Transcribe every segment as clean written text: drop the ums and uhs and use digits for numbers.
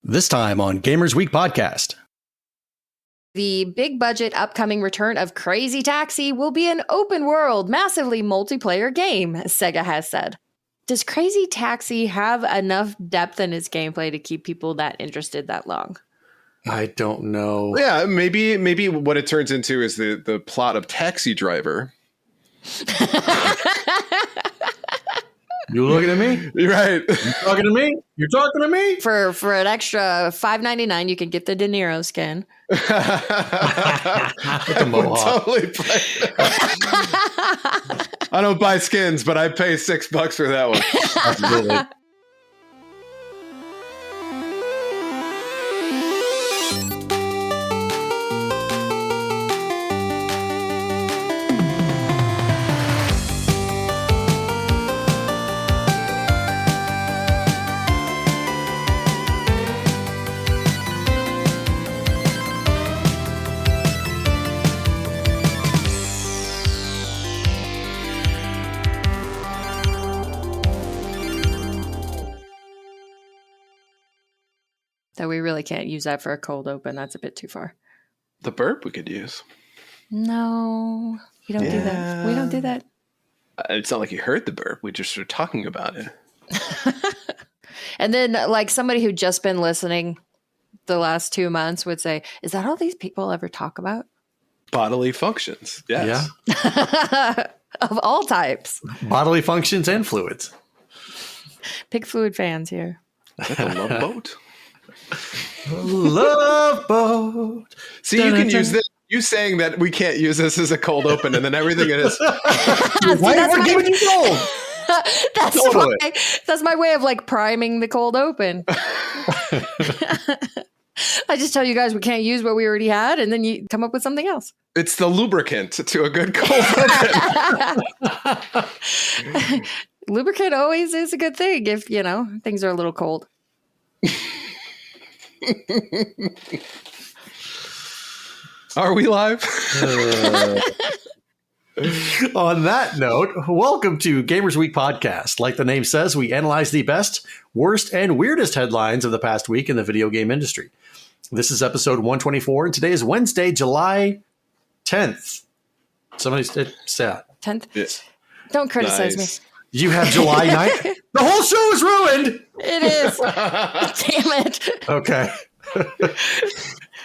This time on Gamers Week podcast. The big budget upcoming return of Crazy Taxi will be an open world, massively multiplayer game, Sega has said. Does Crazy Taxi have enough depth in its gameplay to keep people that interested that long? I don't know. Yeah, maybe what it turns into is the plot of Taxi Driver. You looking at me? You're right. You talking to me? You're talking to me? For an extra $5.99, you can get the De Niro skin. I would totally play that. I don't buy skins, but I pay $6 for that one. Absolutely. So we really can't use that for a cold open. That's a bit too far. The burp we could use. No, we don't do that. We don't do that. It's not like you heard the burp. We just were talking about it. And then like somebody who just been listening the last 2 months would say, is that all these people ever talk about? Bodily functions. Yes. Yeah. Of all types. Bodily functions and fluids. Pig fluid fans here. Like a love boat. Love boat. See, you can use this. You saying that we can't use this as a cold open, and then everything it is. Why we're giving you gold? That's my way of like priming the cold open. I just tell you guys we can't use what we already had, and then you come up with something else. It's the lubricant to a good cold open. Lubricant always is a good thing if, things are a little cold. Are we live? On that note, welcome to Gamers Week podcast. Like the name says, we analyze the best, worst, and weirdest headlines of the past week in the video game industry. This is episode 124, and today is Wednesday, July 10th. Somebody said 10th? Yeah. Don't criticize me. You have July 9th? The whole show is ruined! It is. Damn it. Okay.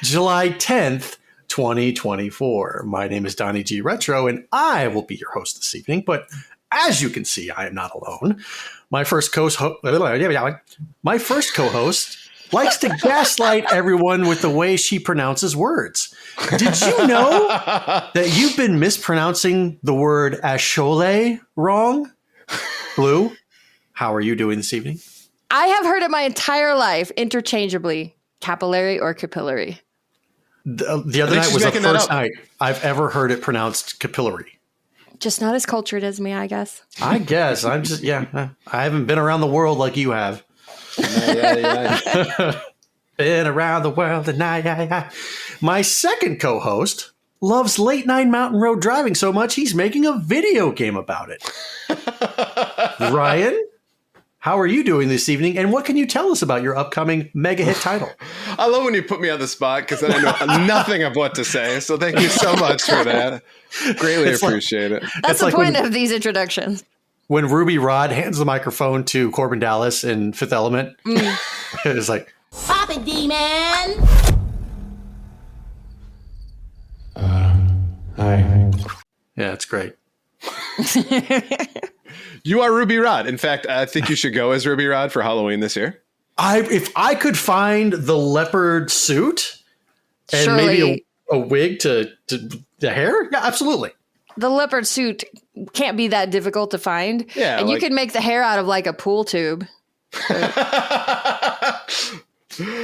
July 10th, 2024. My name is Donnie G. Retro, and I will be your host this evening. But as you can see, I am not alone. My first co-host likes to gaslight everyone with the way she pronounces words. Did you know that you've been mispronouncing the word achole wrong? Blue, how are you doing this evening? I have heard it my entire life interchangeably, capillary or capillary. The other night was the first night I've ever heard it pronounced capillary. Just not as cultured as me, I guess. I guess. I'm just, I haven't been around the world like you have. Been around the world and My second co-host loves late night mountain road driving so much he's making a video game about it. Ryan, how are you doing this evening, and what can you tell us about your upcoming mega hit title? I love when you put me on the spot because I know nothing of what to say. So thank you so much for that. Greatly appreciate it. That's the point of these introductions. When Ruby Rod hands the microphone to Corbin Dallas in Fifth Element, it's like, "Pop it, D-man." Hi. Yeah, it's great. You are Ruby Rod. In fact, I think you should go as Ruby Rod for Halloween this year. If I could find the leopard suit and maybe a wig to the hair, yeah, absolutely. The leopard suit can't be that difficult to find. Yeah, and you can make the hair out of like a pool tube.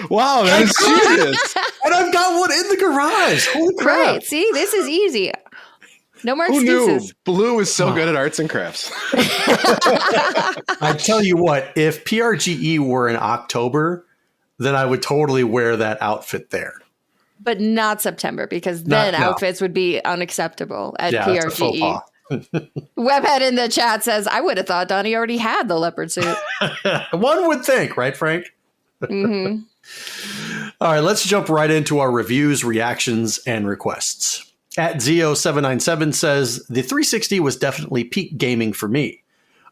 Wow, that is genius. And I've got one in the garage. Holy crap. Right. See, this is easy. No more Who excuses. knew Blue is so good at arts and crafts? I tell you what, if PRGE were in October, then I would totally wear that outfit there. But not September, because then outfits would be unacceptable at PRGE. Webhead in the chat says, I would have thought Donnie already had the leopard suit. One would think, right, Frank? Mm-hmm. All right, let's jump right into our reviews, reactions, and requests. At Zio797 says, the 360 was definitely peak gaming for me.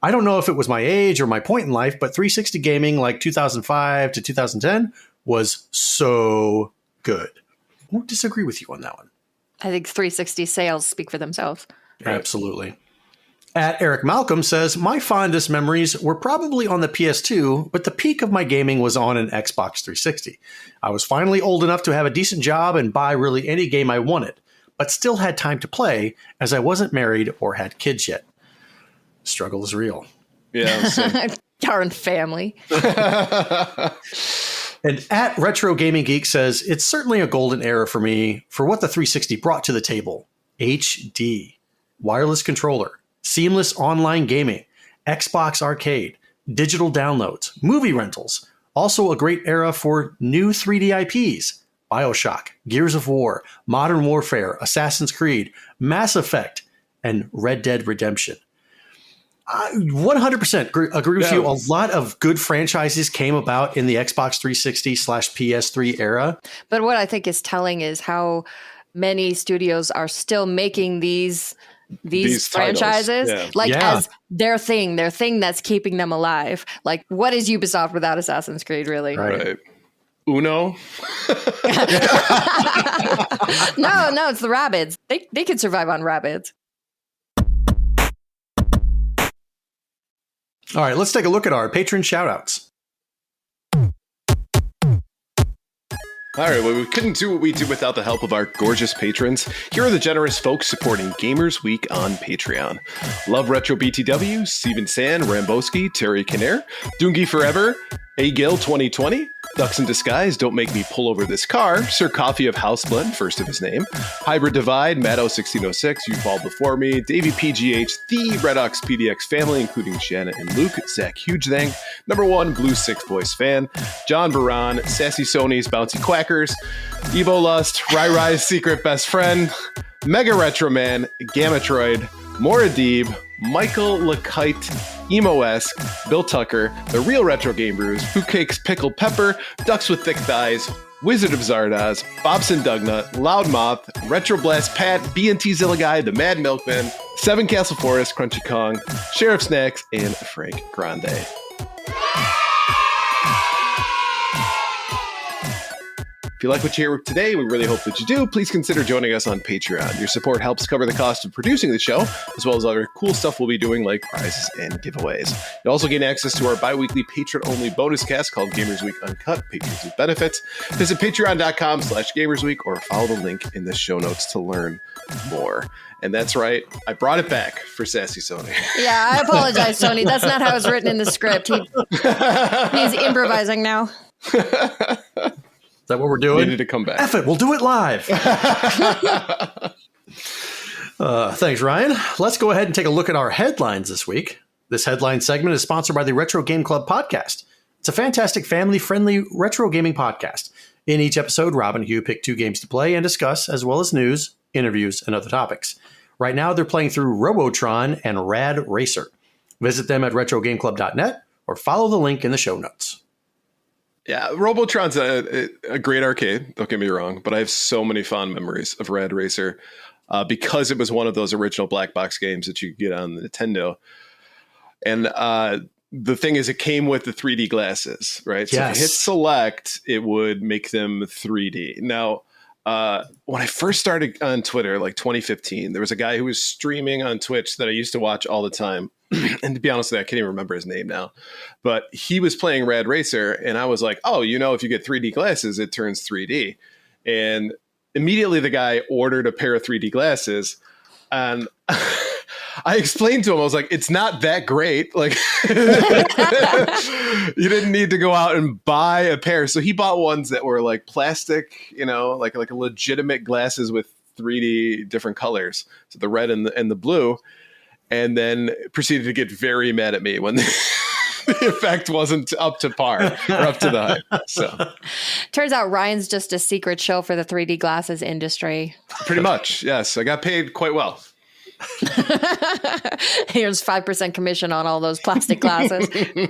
I don't know if it was my age or my point in life, but 360 gaming like 2005 to 2010 was so good. I won't disagree with you on that one. I think 360 sales speak for themselves. Absolutely. At Eric Malcolm says, my fondest memories were probably on the PS2, but the peak of my gaming was on an Xbox 360. I was finally old enough to have a decent job and buy really any game I wanted, but still had time to play as I wasn't married or had kids yet. Struggle is real. Yeah. So. Darn family. And at Retro Gaming Geek says, it's certainly a golden era for me for what the 360 brought to the table. HD, wireless controller, seamless online gaming, Xbox Arcade, digital downloads, movie rentals. Also a great era for new 3D IPs. BioShock, Gears of War, Modern Warfare, Assassin's Creed, Mass Effect, and Red Dead Redemption. 100% agree with you. A lot of good franchises came about in the Xbox 360 / PS3 era. But what I think is telling is how many studios are still making these franchises as their thing that's keeping them alive. Like, what is Ubisoft without Assassin's Creed, really? Right. Uno? No, it's the Rabbids. They can survive on Rabbids. All right, let's take a look at our patron shoutouts. All right, well, we couldn't do what we do without the help of our gorgeous patrons. Here are the generous folks supporting Gamers Week on Patreon. Love Retro BTW, Steven Sand, Ramboski, Terry Kinnair, Doongie Forever, A Gill 2020, Ducks in Disguise, Don't Make Me Pull Over This Car, Sir Coffee of Houseblend, first of his name, Hybrid Divide, Maddo1606, You Fall Before Me, Davey PGH, The Red Ox PDX family, including Shanna and Luke, Zach Hugethang, Number One Blue Six Voice Fan, John Baran, Sassy Sony's Bouncy Quackers, Evo Lust, Rai's Secret Best Friend, Mega Retro Man, Gamatroid, Moradib, Michael LeKite, Emo-esque, Bill Tucker, The Real Retro Game Brews, Fruitcakes Pickled Pepper, Ducks with Thick Thighs, Wizard of Zardoz, Bobson Dugnut, Loudmouth, Retro Blast Pat, BNT Zillaguy, The Mad Milkman, Seven Castle Forest, Crunchy Kong, Sheriff Snacks, and Frank Grande. If you like what you hear today, we really hope that you do. Please consider joining us on Patreon. Your support helps cover the cost of producing the show, as well as other cool stuff we'll be doing like prizes and giveaways. You'll also gain access to our bi-weekly patron-only bonus cast called Gamers Week Uncut, Patrons with Benefits. Visit patreon.com/gamersweek or follow the link in the show notes to learn more. And that's right, I brought it back for Sassy Sony. Yeah, I apologize, Tony. That's not how it was written in the script. He's improvising now. Is that what we're doing? Needed to come back. F it, we'll do it live. Thanks, Ryan. Let's go ahead and take a look at our headlines this week. This headline segment is sponsored by the Retro Game Club podcast. It's a fantastic family-friendly retro gaming podcast. In each episode, Rob and Hugh pick 2 games to play and discuss, as well as news, interviews, and other topics. Right now, they're playing through Robotron and Rad Racer. Visit them at retrogameclub.net or follow the link in the show notes. Yeah, Robotron's a great arcade, don't get me wrong, but I have so many fond memories of Rad Racer because it was one of those original black box games that you could get on the Nintendo. And the thing is, it came with the 3D glasses, right? So if you hit select, it would make them 3D. Now, when I first started on Twitter, like 2015, there was a guy who was streaming on Twitch that I used to watch all the time. And to be honest with you, I can't even remember his name now, but he was playing Rad Racer and I was like, oh, if you get 3D glasses, it turns 3D. And immediately the guy ordered a pair of 3D glasses and I explained to him, I was like, it's not that great. Like, you didn't need to go out and buy a pair. So he bought ones that were like plastic, like a legitimate glasses with 3D different colors. So the red and the blue. And then proceeded to get very mad at me when the effect wasn't up to par or up to the hype. So, turns out Ryan's just a secret show for the 3D glasses industry. Pretty much, yes. I got paid quite well. Here's 5% commission on all those plastic glasses.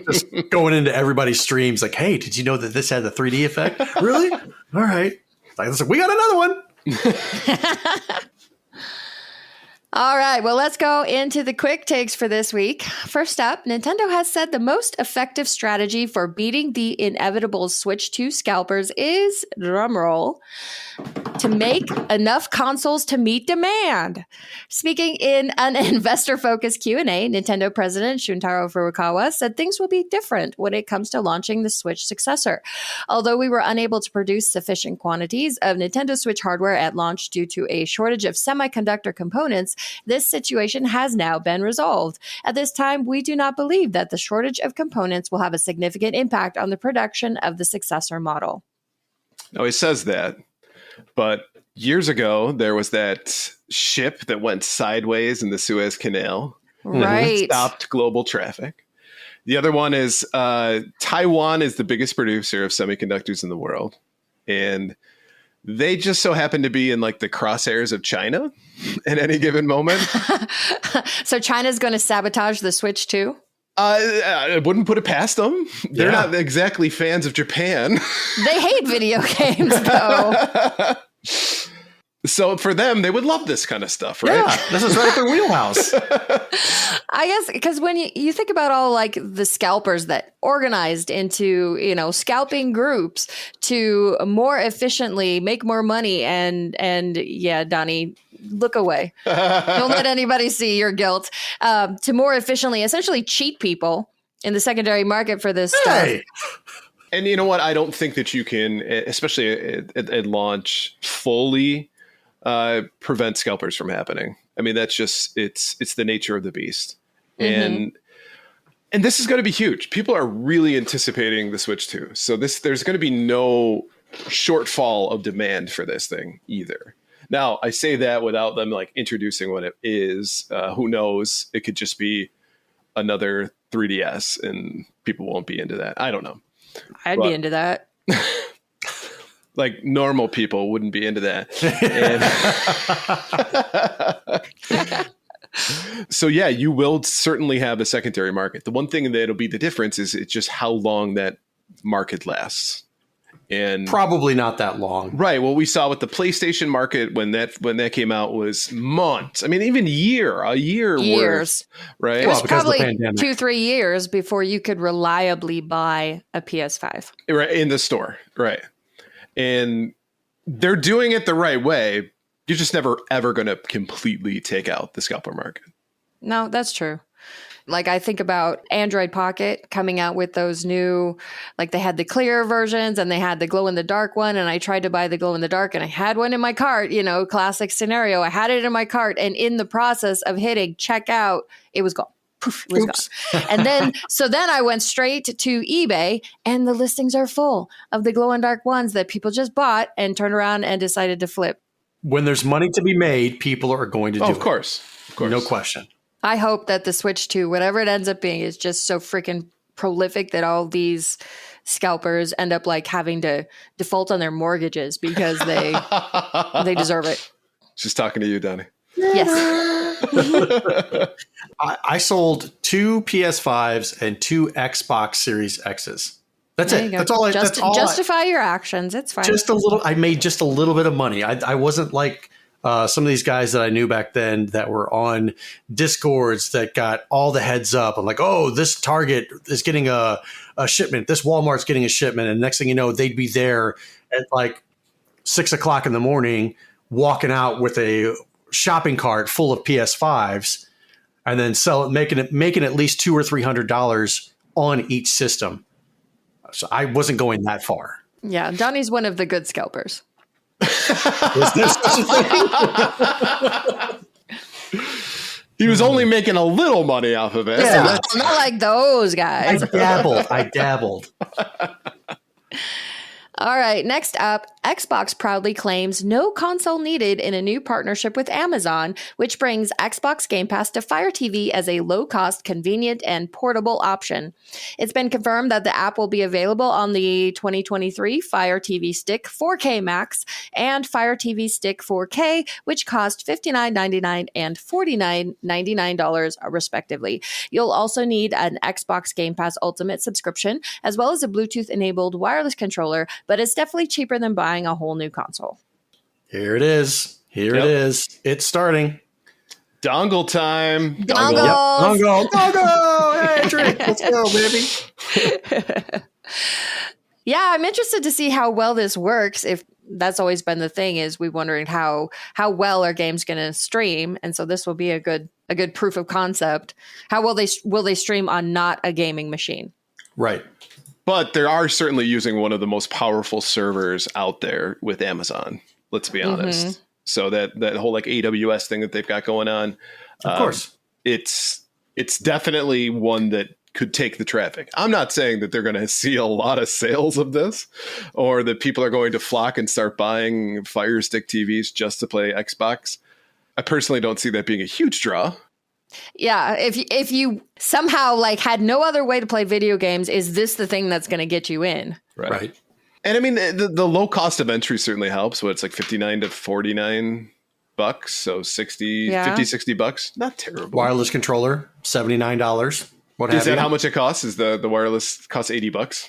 Just going into everybody's streams like, hey, did you know that this had the 3D effect? Really? All right. Like, listen, we got another one. All right, well, let's go into the quick takes for this week. First up, Nintendo has said the most effective strategy for beating the inevitable Switch 2 scalpers is, drumroll, to make enough consoles to meet demand. Speaking in an investor-focused Q&A, Nintendo President Shuntaro Furukawa said things will be different when it comes to launching the Switch successor. Although we were unable to produce sufficient quantities of Nintendo Switch hardware at launch due to a shortage of semiconductor components, this situation has now been resolved. At this time, we do not believe that the shortage of components will have a significant impact on the production of the successor model. No, he says that. But years ago, there was that ship that went sideways in the Suez Canal. Right. Stopped global traffic. The other one is Taiwan is the biggest producer of semiconductors in the world. And they just so happen to be in like the crosshairs of China at any given moment. So China's going to sabotage the Switch too? I wouldn't put it past them. They're not exactly fans of Japan. They hate video games, though. So for them, they would love this kind of stuff, right? Yeah, this is right at their wheelhouse. I guess because when you think about all like the scalpers that organized into, scalping groups to more efficiently make more money and yeah, Donnie, look away. Don't let anybody see your guilt. To more efficiently, essentially cheat people in the secondary market for this stuff. And you know what? I don't think that you can, especially at launch, fully prevent scalpers from happening. I mean, that's just it's the nature of the beast. Mm-hmm. And this is going to be huge. People are really anticipating the Switch 2. So there's going to be no shortfall of demand for this thing either. Now, I say that without them like introducing what it is. Who knows? It could just be another 3DS and people won't be into that. I don't know. I'd be into that. Like normal people wouldn't be into that. So yeah, you will certainly have a secondary market. The one thing that'll be the difference is it's just how long that market lasts. And probably not that long. Right. Well, we saw with the PlayStation market when that came out was months. I mean, even a year years. Worth, right? It was probably 2-3 years before you could reliably buy a PS5. Right, in the store. Right. And they're doing it the right way. You're just never, ever going to completely take out the scalper market. No, that's true. Like I think about Android Pocket coming out with those new, like they had the clear versions and they had the glow in the dark one. And I tried to buy the glow in the dark and I had one in my cart, classic scenario. I had it in my cart and in the process of hitting checkout, it was gone. Poof, it was gone. And then I went straight to eBay and the listings are full of the glow in dark ones that people just bought and turned around and decided to flip. When there's money to be made, people are going to do it. Of course. No question. I hope that the Switch 2, whatever it ends up being, is just so freaking prolific that all these scalpers end up like having to default on their mortgages because they deserve it. She's talking to you, Donnie. Yes. I sold 2 PS5s and 2 Xbox Series X's. That's it. That's all. Justify your actions. It's fine. Just a little. I made just a little bit of money. I wasn't like some of these guys that I knew back then that were on Discords that got all the heads up. I'm like, oh, this Target is getting a shipment. This Walmart's getting a shipment. And next thing you know, they'd be there at like 6 o'clock in the morning, walking out with a shopping cart full of PS5s, and then making at least $200 or $300 on each system. So I wasn't going that far. Yeah, Donnie's one of the good scalpers. Is there such a thing? He was only making a little money off of it. Yeah, not like those guys. I dabbled. All right, next up, Xbox proudly claims no console needed in a new partnership with Amazon, which brings Xbox Game Pass to Fire TV as a low-cost, convenient, and portable option. It's been confirmed that the app will be available on the 2023 Fire TV Stick 4K Max and Fire TV Stick 4K, which cost $59.99 and $49.99 respectively. You'll also need an Xbox Game Pass Ultimate subscription, as well as a Bluetooth-enabled wireless controller, but it's definitely cheaper than buying a whole new console. Here it is. Here it is. It's starting. Dongle time. Dongles. Dongle. Dongle. Hey, Drake. Let's go, baby. Yeah, I'm interested to see how well this works. If that's always been the thing, is we wondering how well are games going to stream, and so this will be a good proof of concept. How will they stream on not a gaming machine? Right. But they are certainly using one of the most powerful servers out there with Amazon. Let's be honest. Mm-hmm. So that whole like AWS thing that they've got going on, of course, it's definitely one that could take the traffic. I'm not saying that they're going to see a lot of sales of this, or that people are going to flock and start buying Fire Stick TVs just to play Xbox. I personally don't see that being a huge draw. Yeah, if you somehow like had no other way to play video games, is this the thing that's going to get you in? Right. And I mean, the low cost of entry certainly helps. It's like $59 to $49. So 50, $60. Not terrible. Wireless controller, $79. What is that how much it costs? Is the wireless costs $80?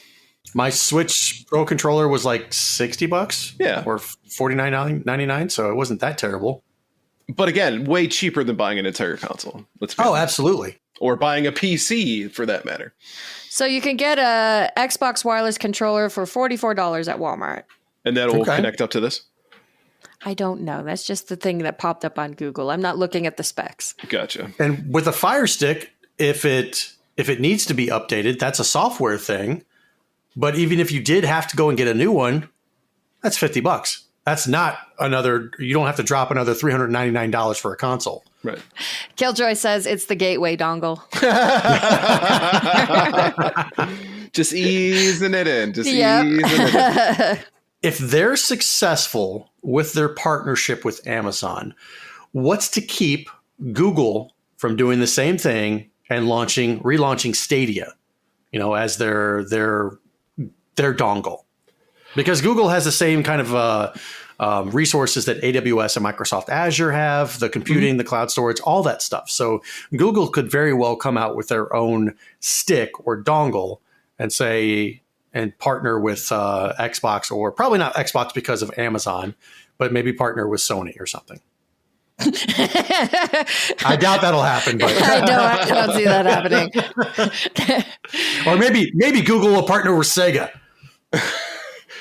My Switch Pro controller was like $60. Yeah. Or $49.99. So it wasn't that terrible. But again, way cheaper than buying an entire console. Absolutely. Or buying a PC for that matter. So you can get a Xbox wireless controller for $44 at Walmart. And that will connect up to this? I don't know. That's just the thing that popped up on Google. I'm not looking at the specs. Gotcha. And with a Fire Stick, if it needs to be updated, that's a software thing. But even if you did have to go and get a new one, that's $50. That's not you don't have to drop another $399 for a console. Right. Killjoy says it's the gateway dongle. Just easing it in. Easing it in. If they're successful with their partnership with Amazon, what's to keep Google from doing the same thing and relaunching Stadia, as their dongle? Because Google has the same kind of resources that AWS and Microsoft Azure have, the computing, the cloud storage, all that stuff. So Google could very well come out with their own stick or dongle and partner with Xbox, or probably not Xbox because of Amazon, but maybe partner with Sony or something. I doubt that'll happen, but I don't see that happening. Or maybe Google will partner with Sega.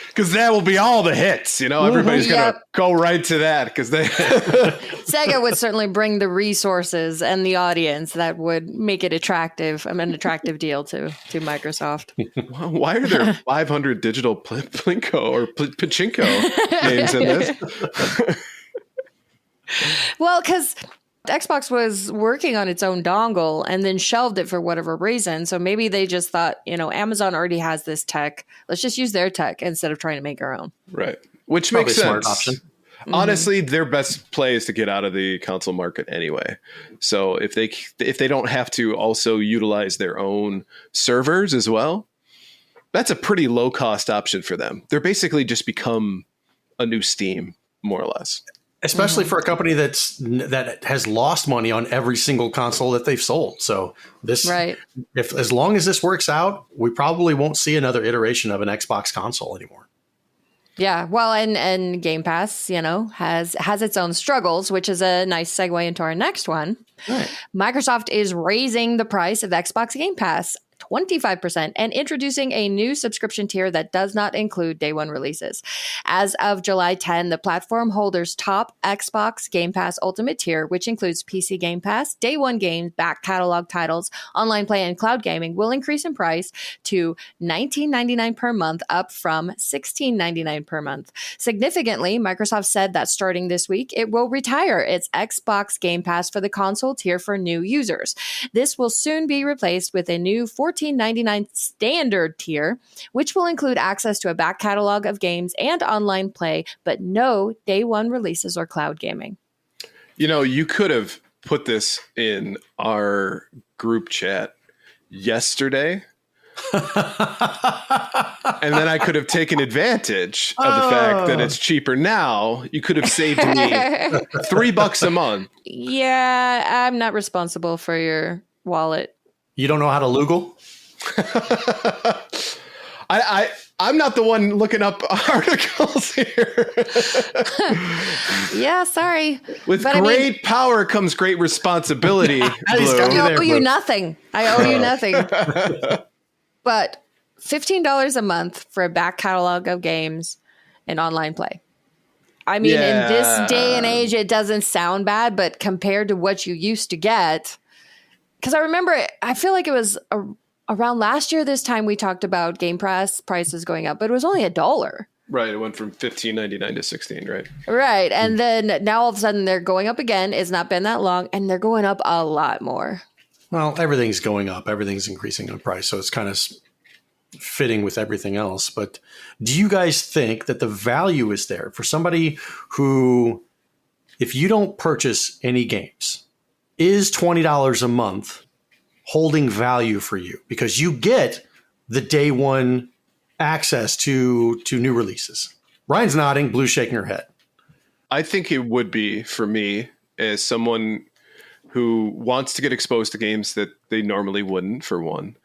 Because that will be all the hits, everybody's going to go right to that because Sega would certainly bring the resources and the audience that would make it attractive. An attractive deal to Microsoft. Why are there 500 digital Plinko or Pachinko names in this? Well, because Xbox was working on its own dongle and then shelved it for whatever reason. So maybe they just thought, Amazon already has this tech. Let's just use their tech instead of trying to make our own. Right. Which probably makes sense. Smart option. Honestly, their best play is to get out of the console market anyway. So if they don't have to also utilize their own servers as well, that's a pretty low cost option for them. They're basically just become a new Steam, more or less. Especially for a company that has lost money on every single console that they've sold. So as long as this works out, we probably won't see another iteration of an Xbox console anymore. Yeah, well, and Game Pass, has its own struggles, which is a nice segue into our next one. Right. Microsoft is raising the price of Xbox Game Pass 25% and introducing a new subscription tier that does not include day one releases. As of July 10, the platform holder's top Xbox Game Pass Ultimate tier, which includes PC Game Pass, day one games, back catalog titles, online play, and cloud gaming, will increase in price to $19.99 per month, up from $16.99 per month. Significantly, Microsoft said that starting this week, it will retire its Xbox Game Pass for the console tier for new users. This will soon be replaced with a new $14 $14.99 standard tier, which will include access to a back catalog of games and online play, but no day one releases or cloud gaming. You know, you could have put this in our group chat yesterday. And then I could have taken advantage of the fact that it's cheaper now. You could have saved me $3 a month. Yeah, I'm not responsible for your wallet. You don't know how to Loogle? I'm not the one looking up articles here. Yeah, sorry. With great power comes great responsibility. I owe you nothing. But $15 a month for a back catalog of games and online play. I mean, in this day and age, it doesn't sound bad, but compared to what you used to get, because I remember, I feel like it was around last year, this time we talked about Game Pass prices going up, but it was only $1. Right. It went from $15.99 to $16, right? Right. And then now all of a sudden they're going up again. It's not been that long, and they're going up a lot more. Well, everything's going up. Everything's increasing in price. So it's kind of fitting with everything else. But do you guys think that the value is there for somebody who, if you don't purchase any games, is $20 a month holding value for you? Because you get the day one access to new releases. Ryan's nodding, Blue's shaking her head. I think it would be for me as someone who wants to get exposed to games that they normally wouldn't, for one.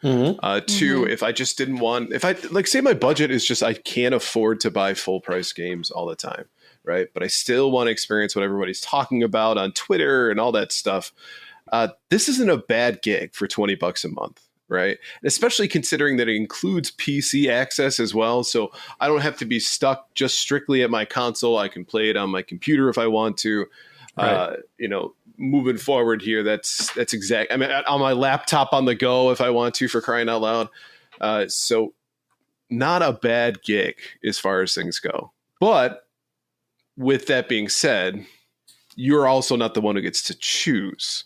Two, if I just didn't want, if I like say my budget is just, I can't afford to buy full price games all the time, right? But I still want to experience what everybody's talking about on Twitter and all that stuff. This isn't a bad gig for $20 a month, right? And especially considering that it includes PC access as well. So I don't have to be stuck just strictly at my console. I can play it on my computer if I want to. Right. Moving forward here, that's exact. I mean, on my laptop on the go if I want to, for crying out loud. So not a bad gig as far as things go. But with that being said, you're also not the one who gets to choose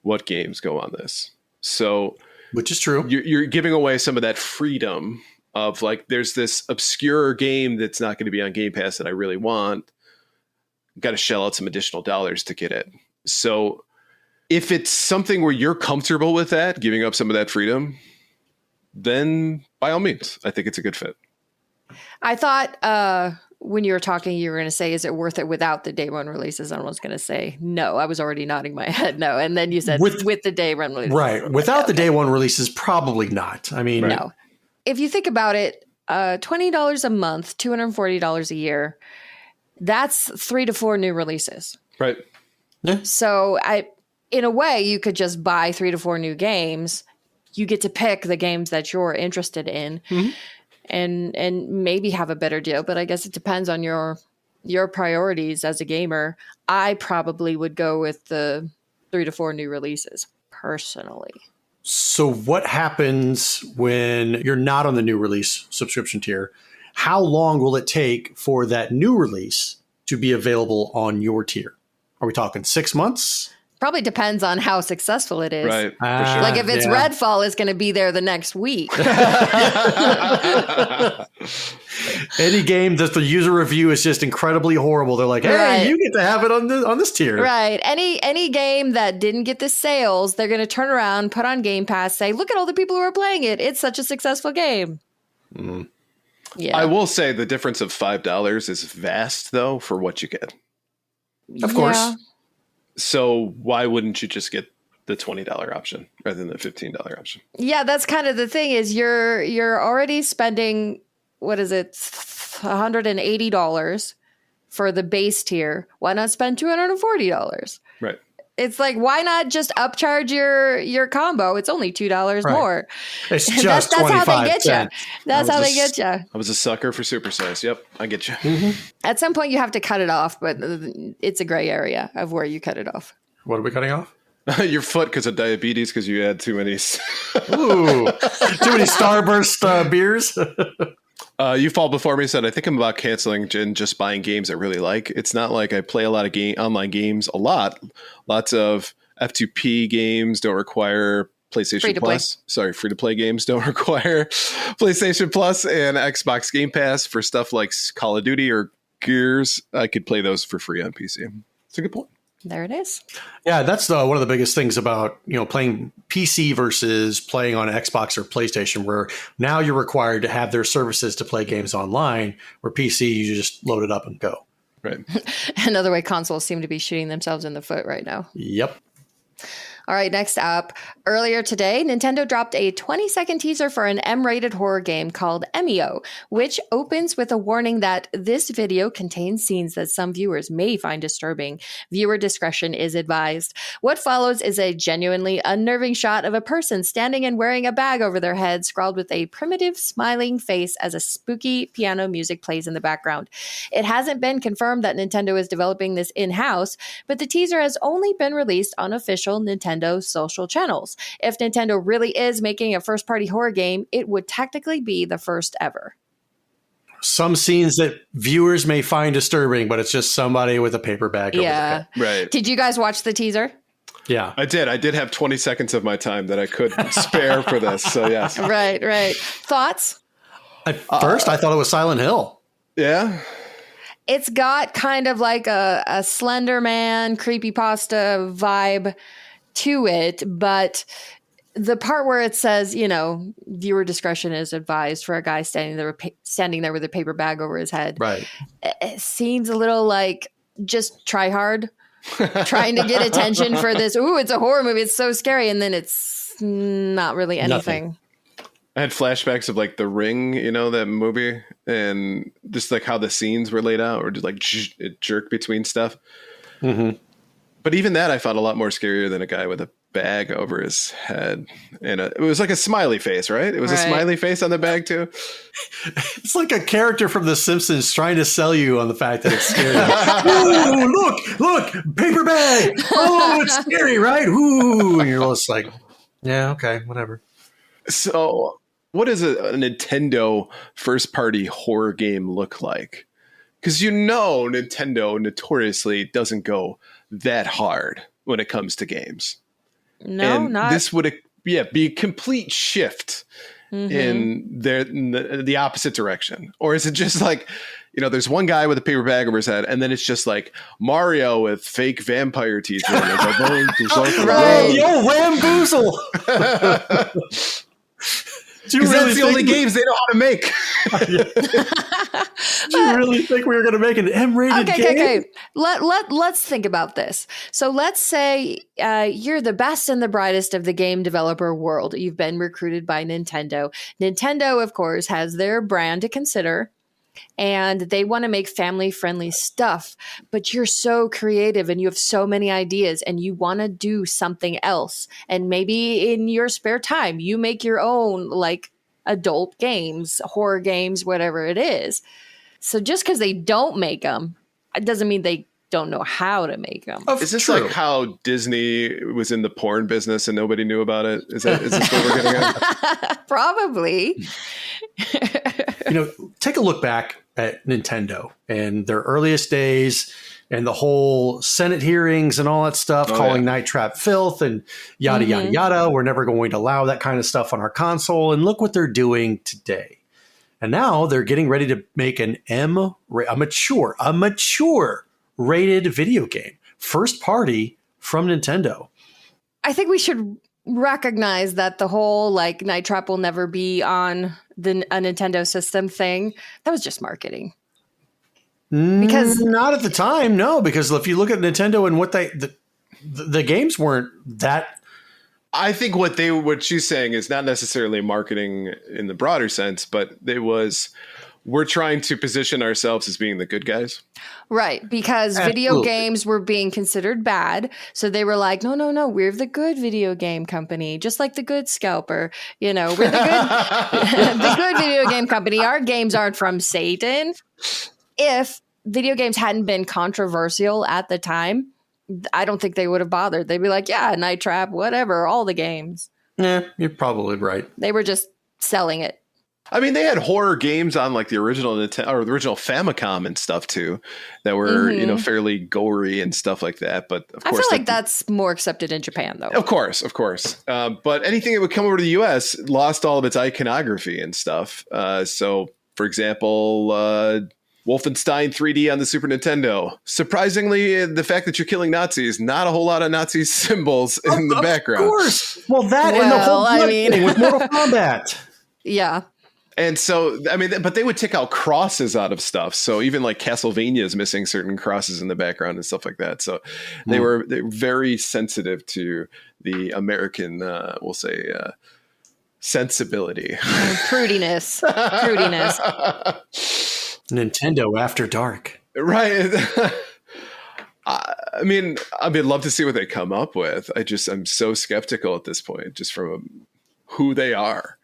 what games go on this. So, which is true. You're giving away some of that freedom of like, there's this obscure game that's not going to be on Game Pass that I really want. Got to shell out some additional dollars to get it. So if it's something where you're comfortable with that, giving up some of that freedom, then by all means, I think it's a good fit. I thought when you were talking, you were going to say, is it worth it without the day one releases? I was going to say, no. I was already nodding my head, no. And then you said with the day one releases. Right. Without the day one releases, probably not. I mean, no. If you think about it, $20 a month, $240 a year, that's 3 to 4 new releases. Right. Yeah. So in a way, you could just buy 3 to 4 new games. You get to pick the games that you're interested in, and maybe have a better deal. But I guess it depends on your priorities as a gamer. I probably would go with the 3 to 4 new releases personally. So what happens when you're not on the new release subscription tier? How long will it take for that new release to be available on your tier? Are we talking 6 months? Probably depends on how successful it is. Right. For sure. Like if it's Redfall, is going to be there the next week. Any game that the user review is just incredibly horrible, they're like, hey, you get to have it on this tier. Right. Any game that didn't get the sales, they're going to turn around, put on Game Pass, say, look at all the people who are playing it. It's such a successful game. Mm. Yeah. I will say the difference of $5 is vast, though, for what you get. Of course. So why wouldn't you just get the $20 option rather than the $15 option? Yeah, that's kind of the thing is you're already spending, what is it, $180 for the base tier. Why not spend $240? Right. It's like, why not just upcharge your combo? It's only $2 more. It's just that's how they get you. That's how they get you. I was a sucker for supersize. Yep, I get you. Mm-hmm. At some point, you have to cut it off, but it's a gray area of where you cut it off. What are we cutting off? Your foot because of diabetes because you had too many. Ooh, too many Starburst beers. You Fall Before Me said, I think I'm about canceling and just buying games I really like. It's not like I play a lot of online games a lot. Lots of F2P games don't require PlayStation Plus. Sorry, free-to-play games don't require PlayStation Plus and Xbox Game Pass for stuff like Call of Duty or Gears. I could play those for free on PC. It's a good point. There it is. Yeah, that's one of the biggest things about playing PC versus playing on Xbox or PlayStation, where now you're required to have their services to play games online, where PC, you just load it up and go. Right. Another way consoles seem to be shooting themselves in the foot right now. Yep. All right, next up. Earlier today, Nintendo dropped a 20-second teaser for an M-rated horror game called Emio, which opens with a warning that this video contains scenes that some viewers may find disturbing. Viewer discretion is advised. What follows is a genuinely unnerving shot of a person standing and wearing a bag over their head, scrawled with a primitive, smiling face as a spooky piano music plays in the background. It hasn't been confirmed that Nintendo is developing this in-house, but the teaser has only been released on official Nintendo social channels. If Nintendo really is making a first-party horror game, it would technically be the first ever. Some scenes that viewers may find disturbing, but it's just somebody with a paper bag over their head. Right. Did you guys watch the teaser? Yeah. I did. I did have 20 seconds of my time that I could spare for this. So, yes. Right. Thoughts? At first, I thought it was Silent Hill. Yeah. It's got kind of like a Slender Man creepypasta vibe to it, but the part where it says, viewer discretion is advised for a guy standing there with a paper bag over his head. Right. It seems a little like just try hard, trying to get attention for this. Ooh, it's a horror movie. It's so scary. And then it's not really anything. Nothing. I had flashbacks of like The Ring, that movie, and just like how the scenes were laid out, or just like it jerked between stuff. Mm-hmm. But even that I found a lot more scarier than a guy with a bag over his head. And it was like a smiley face, right? It was a smiley face on the bag too. It's like a character from The Simpsons trying to sell you on the fact that it's scary. Ooh, look, paper bag. Oh, it's scary, right? Ooh, and you're just like, yeah, okay, whatever. So what does a Nintendo first-party horror game look like? Because Nintendo notoriously doesn't go that hard when it comes to games. No, not. This would be a complete shift in the opposite direction. Or is it just like, there's one guy with a paper bag over his head, and then it's just like Mario with fake vampire teeth. Yo, Ramboozle! Because that's the only games they know how to make. Do you really think we were going to make an M-rated game? Okay. Let's think about this. So let's say you're the best and the brightest of the game developer world. You've been recruited by Nintendo. Nintendo, of course, has their brand to consider, and they want to make family-friendly stuff. But you're so creative and you have so many ideas and you want to do something else. And maybe in your spare time, you make your own like adult games, horror games, whatever it is. So just because they don't make them, it doesn't mean they don't know how to make them. Is this like how Disney was in the porn business and nobody knew about it? Is this what we're getting at? Probably. Take a look back at Nintendo and their earliest days and the whole Senate hearings and all that stuff, calling Night Trap filth and yada, yada, yada. We're never going to allow that kind of stuff on our console. And look what they're doing today. And now they're getting ready to make a mature rated video game, first party from Nintendo. I think we should recognize that the whole like Night Trap will never be on a Nintendo system thing, that was just marketing. Because not at the time, no. Because if you look at Nintendo and what the games weren't that. I think what she's saying is not necessarily marketing in the broader sense, but we're trying to position ourselves as being the good guys. Right, because video games were being considered bad. So they were like, no, we're the good video game company, just like the good scalper. We're the good, the good video game company. Our games aren't from Satan. If video games hadn't been controversial at the time, I don't think they would have bothered. They'd be like, yeah, Night Trap, whatever, all the games. Yeah, you're probably right. They were just selling it. I mean, they had horror games on like the original Nintendo or the original Famicom and stuff too, that were fairly gory and stuff like that. But of course, I feel like that's more accepted in Japan, though. Of course. But anything that would come over to the U.S. lost all of its iconography and stuff. So, for example, Wolfenstein 3D on the Super Nintendo. Surprisingly, the fact that you're killing Nazis, not a whole lot of Nazi symbols in the background. Of course. Well, and the whole thing with Mortal Kombat. Yeah. And so, I mean, but they would take out crosses out of stuff. So even like Castlevania is missing certain crosses in the background and stuff like that. So they were very sensitive to the American, we'll say, sensibility. Prudiness. Nintendo After Dark. Right. I mean, I'd love to see what they come up with. I'm so skeptical at this point, just from who they are.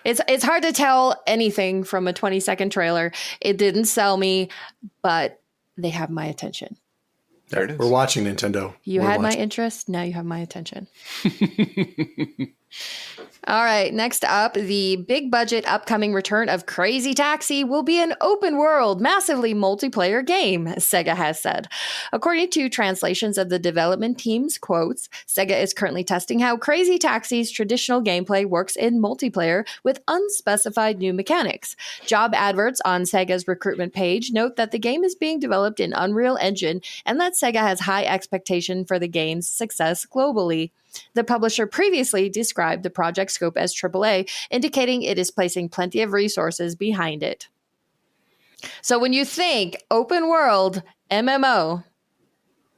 It's hard to tell anything from a 20-second trailer. It didn't sell me, but they have my attention. There it is. We're watching Nintendo. You had my interest. Now you have my attention. All right. Next up, the big budget upcoming return of Crazy Taxi will be an open world, massively multiplayer game, Sega has said. According to translations of the development team's quotes, Sega is currently testing how Crazy Taxi's traditional gameplay works in multiplayer with unspecified new mechanics. Job adverts on Sega's recruitment page note that the game is being developed in Unreal Engine and that Sega has high expectation for the game's success globally. The publisher previously described the project scope as AAA, indicating it is placing plenty of resources behind it. So when you think open world MMO,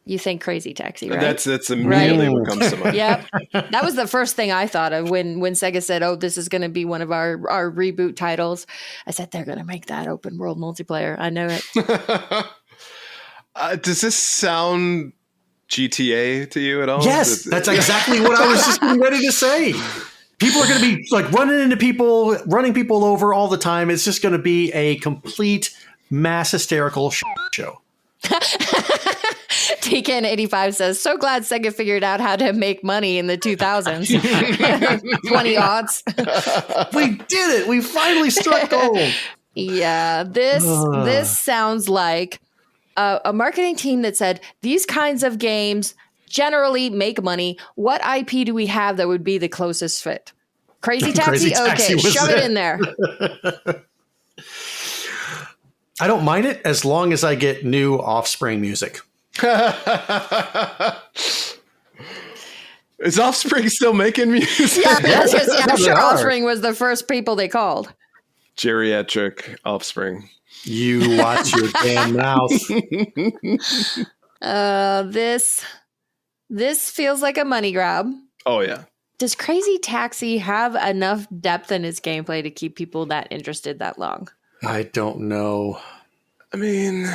you think Crazy Taxi, right? That's immediately what comes to mind. Yep. That was the first thing I thought of when Sega said, oh, this is going to be one of our reboot titles. I said, they're going to make that open world multiplayer. I know it. Does this sound GTA to you at all? Yes, that's exactly what I was just getting ready to say. People are going to be like running into people, running people over all the time. It's just going to be a complete mass hysterical show. TKN85 says, so glad Sega figured out how to make money in the 2000s. 20 odds. We did it. We finally struck gold. Yeah, this sounds like a marketing team that said these kinds of games generally make money. What IP do we have that would be the closest fit? Crazy Taxi? Okay, shove it in there. I don't mind it as long as I get new Offspring music. Is Offspring still making music? Yeah, I'm sure Offspring was the first people they called. Geriatric Offspring. You watch your damn mouth. This feels like a money grab. Oh, yeah. Does Crazy Taxi have enough depth in its gameplay to keep people that interested that long? I don't know. I mean,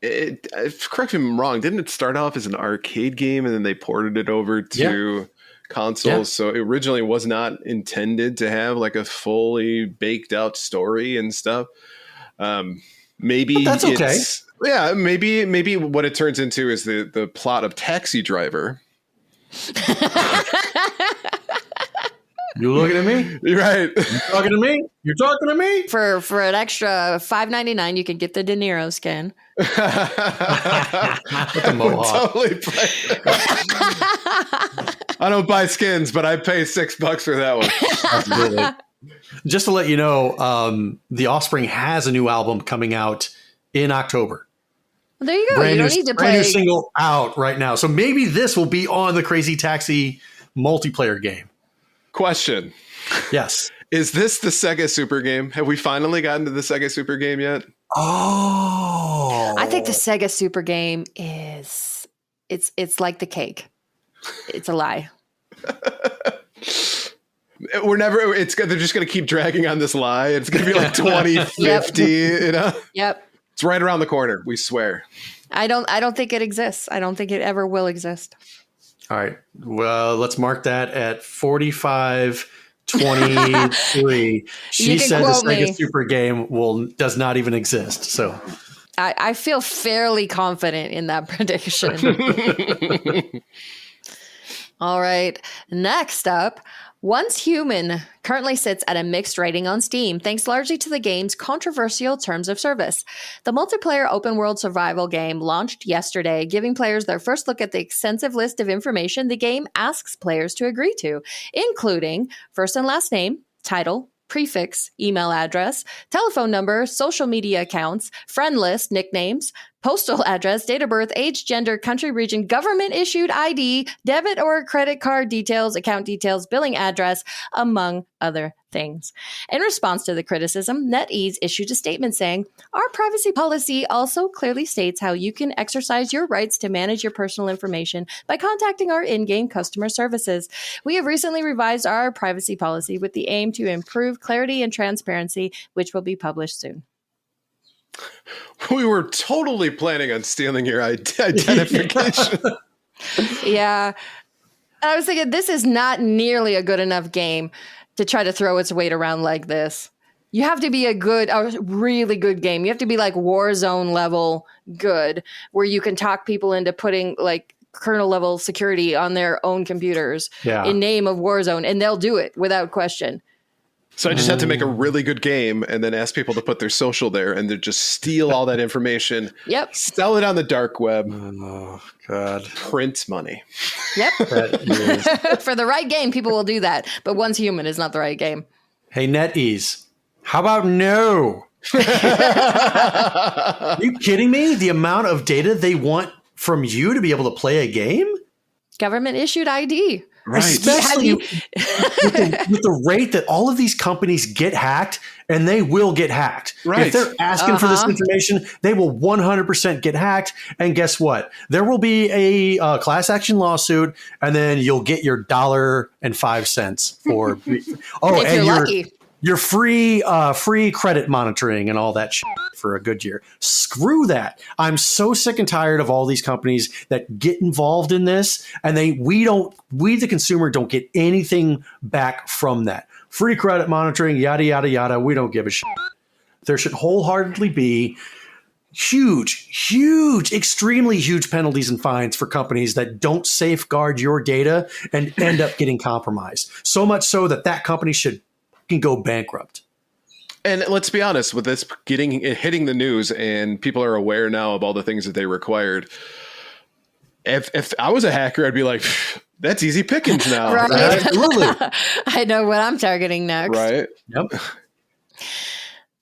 correct me if I'm wrong. Didn't it start off as an arcade game and then they ported it over to consoles? Yeah. So it originally was not intended to have like a fully baked out story and stuff. Maybe but that's okay. Yeah, maybe what it turns into is the plot of Taxi Driver. You looking at me? You're right. You talking to me? You're talking to me? For an extra $5.99, you can get the De Niro skin. With the mohawk. Totally I don't buy skins, but I pay $6 for that one. Absolutely. Just to let you know, The Offspring has a new album coming out in October. Well, there you go. You don't need to play. Brand new single out right now. So maybe this will be on the Crazy Taxi multiplayer game. Question. Yes. Is this the Sega Super game? Have we finally gotten to the Sega Super game yet? Oh. I think the Sega Super game is it's like the cake. It's a lie. They're just going to keep dragging on this lie. It's going to be like 2050, you know? Yep. It's right around the corner. We swear. I don't think it exists. I don't think it ever will exist. All right. Well, let's mark that at 4523. She said the Sega Super game does not even exist. So I feel fairly confident in that prediction. All right. Next up, Once Human currently sits at a mixed rating on Steam, thanks largely to the game's controversial terms of service. The multiplayer open-world survival game launched yesterday, giving players their first look at the extensive list of information the game asks players to agree to, including first and last name, title, prefix, email address, telephone number, social media accounts, friend list, nicknames, postal address, date of birth, age, gender, country, region, government-issued ID, debit or credit card details, account details, billing address, among other things. In response to the criticism, NetEase issued a statement saying, "Our privacy policy also clearly states how you can exercise your rights to manage your personal information by contacting our in-game customer services. We have recently revised our privacy policy with the aim to improve clarity and transparency, which will be published soon." We were totally planning on stealing your identification. Yeah. I was thinking, this is not nearly a good enough game to try to throw its weight around like this. You have to be a really good game. You have to be like Warzone level good, where you can talk people into putting like kernel level security on their own computers in name of Warzone, and they'll do it without question. So I just had to make a really good game and then ask people to put their social there and then just steal all that information. Yep. Sell it on the dark web. Oh, God. Print money. Yep. For the right game, people will do that. But Once Human is not the right game. Hey, NetEase, how about no? Are you kidding me? The amount of data they want from you to be able to play a game? Government issued ID. Right. Especially with the rate that all of these companies get hacked, and they will get hacked. Right. If they're asking for this information, they will 100% get hacked. And guess what? There will be a class action lawsuit, and then you'll get your $1.05 for If you're lucky. Your free credit monitoring and all that shit for a good year. Screw that. I'm so sick and tired of all these companies that get involved in this, and we the consumer don't get anything back from that. Free credit monitoring, yada, yada, yada. We don't give a shit. There should wholeheartedly be huge, extremely huge penalties and fines for companies that don't safeguard your data and end up getting compromised. So much so that company can go bankrupt. And let's be honest, with this hitting the news and people are aware now of all the things that they required. If I was a hacker, I'd be like, that's easy pickings now. Right. Absolutely. I know what I'm targeting next. Right. Yep.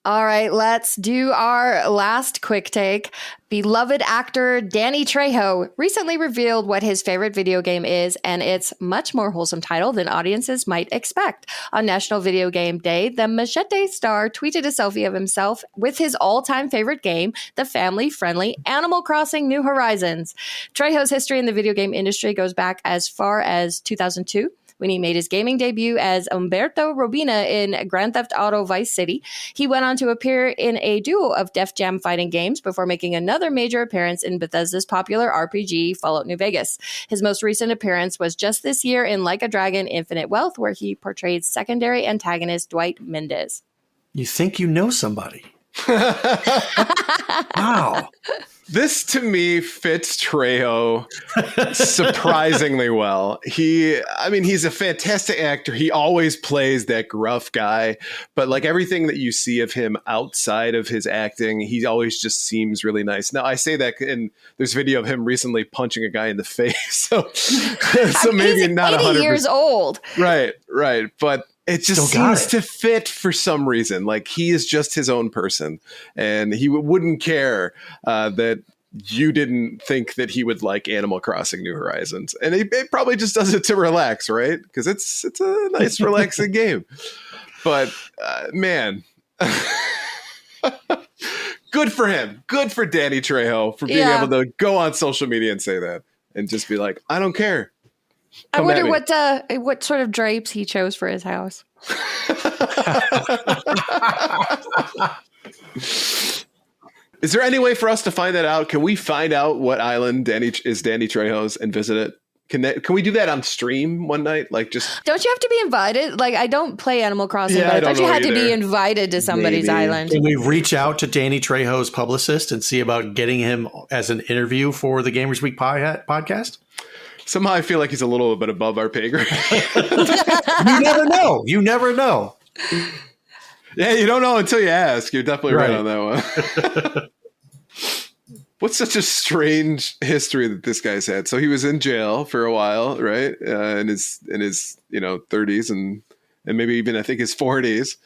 All right, let's do our last quick take. Beloved actor Danny Trejo recently revealed what his favorite video game is, and it's much more wholesome title than audiences might expect. On National Video Game Day, the Machete star tweeted a selfie of himself with his all-time favorite game, the family-friendly Animal Crossing: New Horizons. Trejo's history in the video game industry goes back as far as 2002. When he made his gaming debut as Umberto Robina in Grand Theft Auto Vice City. He went on to appear in a duo of Def Jam fighting games before making another major appearance in Bethesda's popular RPG, Fallout New Vegas. His most recent appearance was just this year in Like a Dragon: Infinite Wealth, where he portrayed secondary antagonist Dwight Mendez. You think you know somebody. Wow. This to me fits Trejo surprisingly well. He's a fantastic actor. He always plays that gruff guy, but like everything that you see of him outside of his acting, he always just seems really nice. Now I say that, and there's video of him recently punching a guy in the face. So maybe he's not 80 100%. years old. Right. But it just seems to fit for some reason. Like he is just his own person, and he wouldn't care that you didn't think that he would like Animal Crossing: New Horizons, and he probably just does it to relax, right? Because it's a nice, relaxing game. But man, good for him. Good for Danny Trejo for being able to go on social media and say that, and just be like, I don't care. I wonder what sort of drapes he chose for his house. Is there any way for us to find that out? Can we find out what island Danny Trejo's and visit it? Can we do that on stream one night? Like, just don't you have to be invited? Like, I don't play Animal Crossing, but I thought you had to be invited to somebody's island. Can we reach out to Danny Trejo's publicist and see about getting him as an interview for the Gamers Week podcast? Somehow I feel like he's a little bit above our pay grade. You never know. You never know. Yeah, you don't know until you ask. You're definitely right on that one. What's such a strange history that this guy's had? So he was in jail for a while, right? In his 30s and maybe even I think his 40s.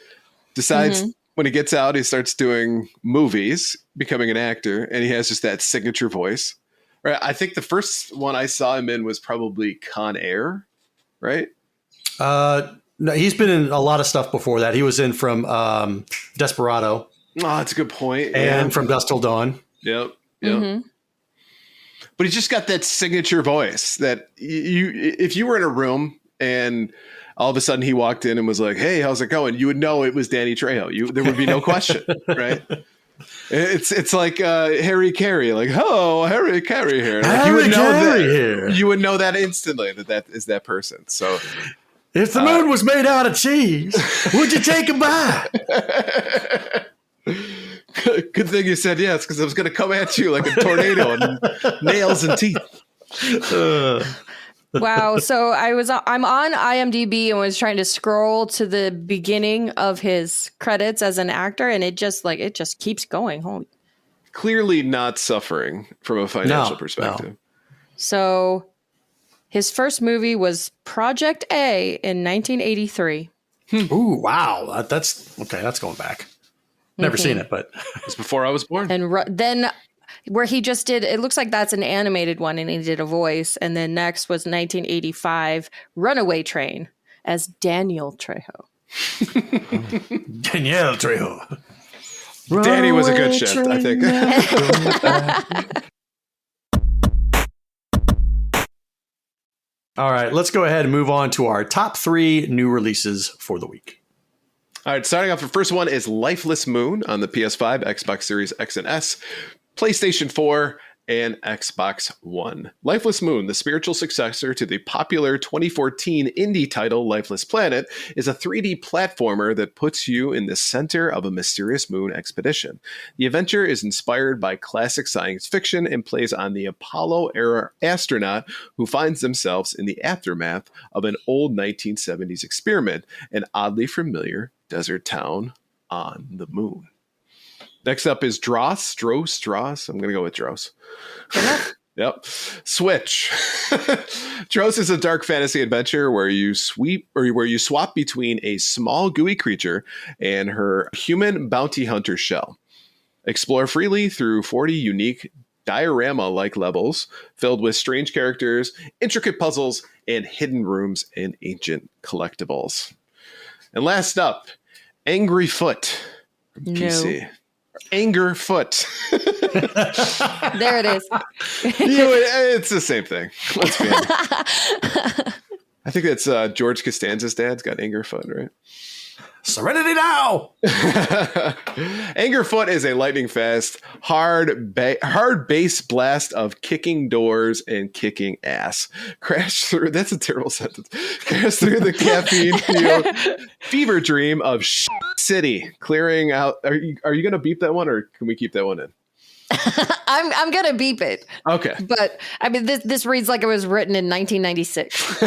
Decides when he gets out, he starts doing movies, becoming an actor, and he has just that signature voice. Right? I think the first one I saw him in was probably Con Air, right? No, he's been in a lot of stuff before that. He was in from Desperado. Oh, that's a good point. And from Dusk Till Dawn. Yep. But he's just got that signature voice that if you were in a room and all of a sudden he walked in and was like, "Hey, how's it going?" You would know it was Danny Trejo. There would be no question, right? It's like Harry Carey, like, "Hello, Harry Carey here." Like, Harry Carey here. You would know that instantly that is that person. So, if the moon was made out of cheese, would you take a bite? Good thing you said yes, because I was going to come at you like a tornado and nails and teeth. Wow. So I'm on IMDb and was trying to scroll to the beginning of his credits as an actor, and it just keeps going. Holy. Clearly not suffering from a financial perspective. No. So his first movie was Project A in 1983. Ooh, wow. That's okay. That's going back. Never seen it, but it's before I was born. And then where he just did, it looks like that's an animated one, and he did a voice. And then next was 1985 Runaway Train as Daniel Trejo. Danielle Trejo. Danny was a good shift, I think. All right, let's go ahead and move on to our top 3 new releases for the week. All right, starting off, the first one is Lifeless Moon on the PS5, Xbox Series X and S, PlayStation 4, and Xbox One. Lifeless Moon, the spiritual successor to the popular 2014 indie title Lifeless Planet, is a 3D platformer that puts you in the center of a mysterious moon expedition. The adventure is inspired by classic science fiction and plays on the Apollo-era astronaut who finds themselves in the aftermath of an old 1970s experiment, an oddly familiar desert town on the moon. Next up is Dross. I'm going to go with Dross. Yep. Switch. Dross is a dark fantasy adventure where you swap between a small gooey creature and her human bounty hunter shell. Explore freely through 40 unique diorama-like levels filled with strange characters, intricate puzzles, and hidden rooms and ancient collectibles. And last up, Angry Foot from PC. Anger Foot. There it is. It's the same thing. Let's be honest. I think that's George Costanza's dad's got Anger Foot, right? Serenity now! Anger Foot is a lightning fast, hard bass blast of kicking doors and kicking ass. Crash through, that's a terrible sentence. Crash through the caffeine fever dream of City. Clearing out, are you going to beep that one, or can we keep that one in? I'm gonna beep it. Okay, but I mean this reads like it was written in 1996.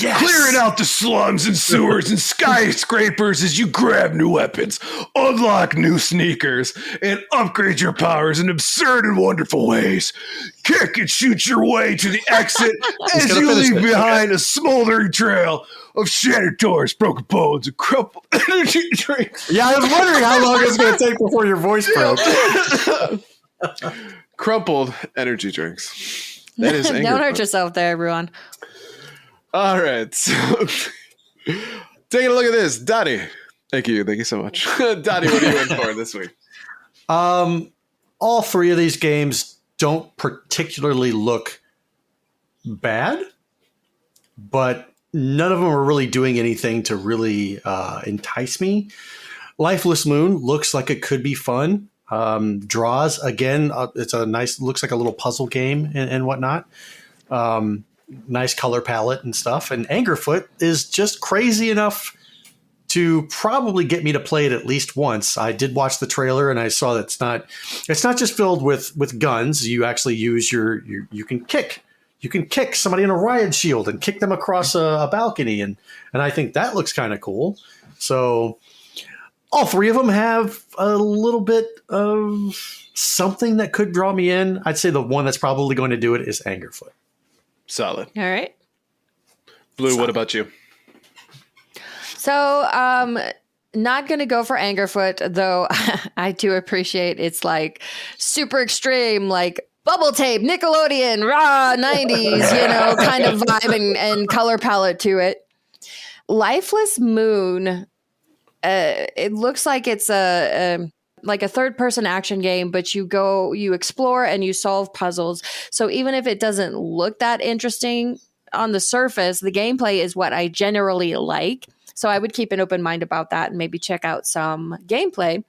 Yes. Clearing out the slums and sewers and skyscrapers as you grab new weapons, unlock new sneakers, and upgrade your powers in absurd and wonderful ways. Kick and shoot your way to the exit as you leave behind a smoldering trail of shattered doors, broken bones, and crumpled energy drinks. Yeah, I was wondering how long it's going to take before your voice broke. Crumpled energy drinks. That is anger. Don't hurt yourself there, everyone. All right. So, taking a look at this. Donnie. Thank you so much. Donnie, what are you in for this week? All 3 of these games don't particularly look bad, but none of them are really doing anything to really entice me. Lifeless Moon looks like it could be fun. Draws, again, it's a nice, looks like a little puzzle game and whatnot. Nice color palette and stuff. And Angerfoot is just crazy enough to probably get me to play it at least once. I did watch the trailer and I saw that it's not just filled with guns. You actually use you can kick you can kick somebody in a riot shield and kick them across a balcony. And I think that looks kind of cool. So all three of them have a little bit of something that could draw me in. I'd say the one that's probably going to do it is Angerfoot. Solid. All right. Blue, what about you? So, not going to go for Angerfoot, though I do appreciate it's like super extreme, like bubble tape, Nickelodeon, raw 90s, kind of vibe and color palette to it. Lifeless Moon, it looks like it's like a third-person action game, but you explore and you solve puzzles. So even if it doesn't look that interesting on the surface, the gameplay is what I generally like. So I would keep an open mind about that and maybe check out some gameplay.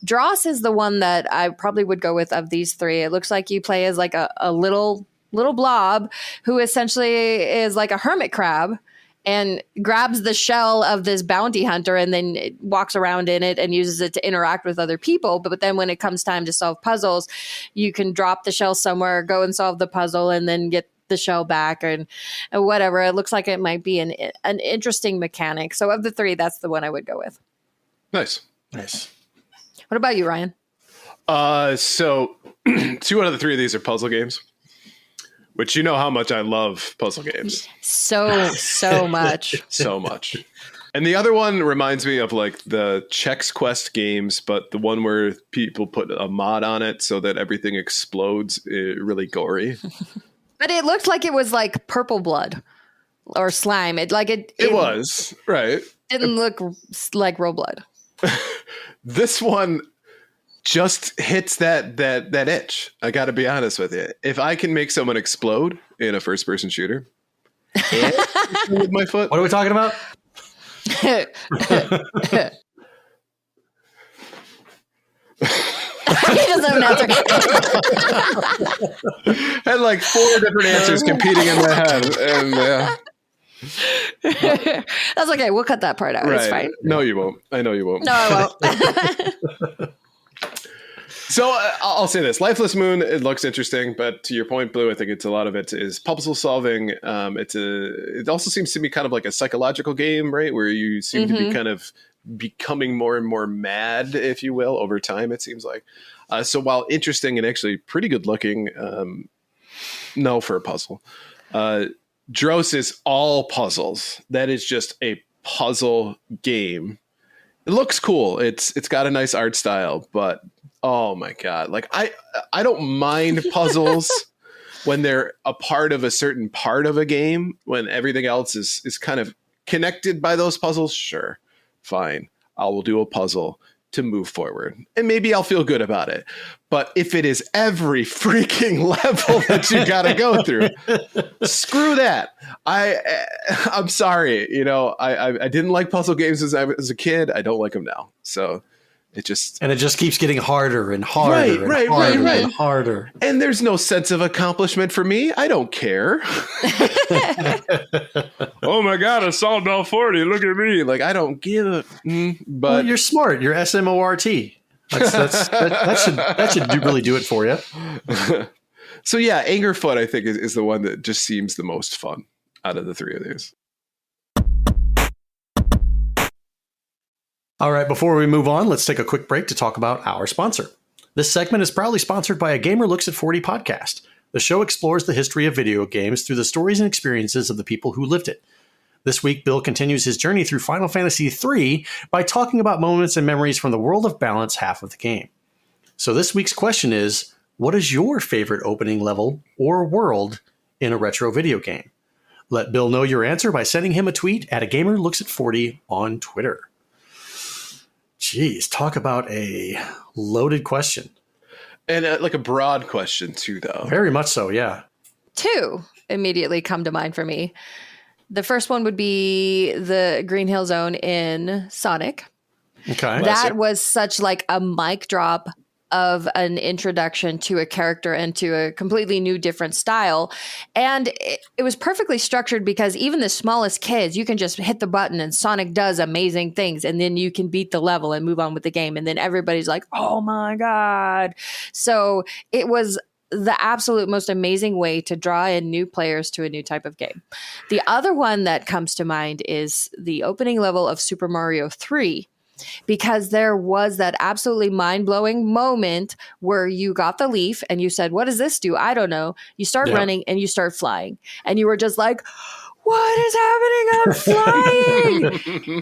Dross is the one that I probably would go with of these three. It looks like you play as like a little blob who essentially is like a hermit crab and grabs the shell of this bounty hunter and then it walks around in it and uses it to interact with other people. But then when it comes time to solve puzzles, you can drop the shell somewhere, go and solve the puzzle, and then get the shell back and whatever. It looks like it might be an interesting mechanic. So of the three, that's the one I would go with. Nice. What about you, Ryan? So 2 out of the 3 of these are puzzle games, which you know how much I love puzzle games. So much. So much. And the other one reminds me of like the Chex Quest games, but the one where people put a mod on it so that everything explodes, really gory. But it looked like it was like purple blood or slime. It was, right. Didn't look like real blood. This one just hits that itch. I got to be honest with you. If I can make someone explode in a first-person shooter with my foot. What are we talking about? He doesn't have an answer. Had like 4 different answers competing in my head, and That's okay. We'll cut that part out. Right. It's fine. No, you won't. I know you won't. No, I won't. So I'll say this: Lifeless Moon. It looks interesting, but to your point, Blue, I think it's a lot of it is puzzle solving. It also seems to be kind of like a psychological game, right? Where you seem to be kind of becoming more and more mad, if you will, over time. It seems like. So while interesting and actually pretty good looking, no for a puzzle. Dross is all puzzles. That is just a puzzle game. It looks cool. It's got a nice art style, but oh my God. Like I don't mind puzzles when they're a part of a certain part of a game, when everything else is kind of connected by those puzzles. Sure. Fine. I will do a puzzle to move forward and maybe I'll feel good about it. But if it is every freaking level that you got to go through, screw that. I'm sorry. I didn't like puzzle games as a kid. I don't like them now. So it just keeps getting harder and harder and harder. And there's no sense of accomplishment for me. I don't care. Oh my God, I solved all 40. Look at me. Like, I don't give a but well, you're smart. You're SMORT. That should really do it for you. So yeah, Angerfoot, I think, is the one that just seems the most fun out of the 3 of these. All right, before we move on, let's take a quick break to talk about our sponsor. This segment is proudly sponsored by A Gamer Looks at 40 podcast. The show explores the history of video games through the stories and experiences of the people who lived it. This week, Bill continues his journey through Final Fantasy III by talking about moments and memories from the World of Balance half of the game. So this week's question is, what is your favorite opening level or world in a retro video game? Let Bill know your answer by sending him a tweet at A Gamer Looks at 40 on Twitter. Jeez, talk about a loaded question. And like a broad question too, though. Very much so, yeah. 2 immediately come to mind for me. The first one would be the Green Hill Zone in Sonic. Okay. That was such like a mic drop of an introduction to a character and to a completely new, different style. And it was perfectly structured because even the smallest kids, you can just hit the button and Sonic does amazing things. And then you can beat the level and move on with the game. And then everybody's like, oh my God. So it was the absolute most amazing way to draw in new players to a new type of game. The other one that comes to mind is the opening level of Super Mario 3, because there was that absolutely mind-blowing moment where you got the leaf and you said, what does this do? I don't know. You start running and you start flying. And you were just like, what is happening? I'm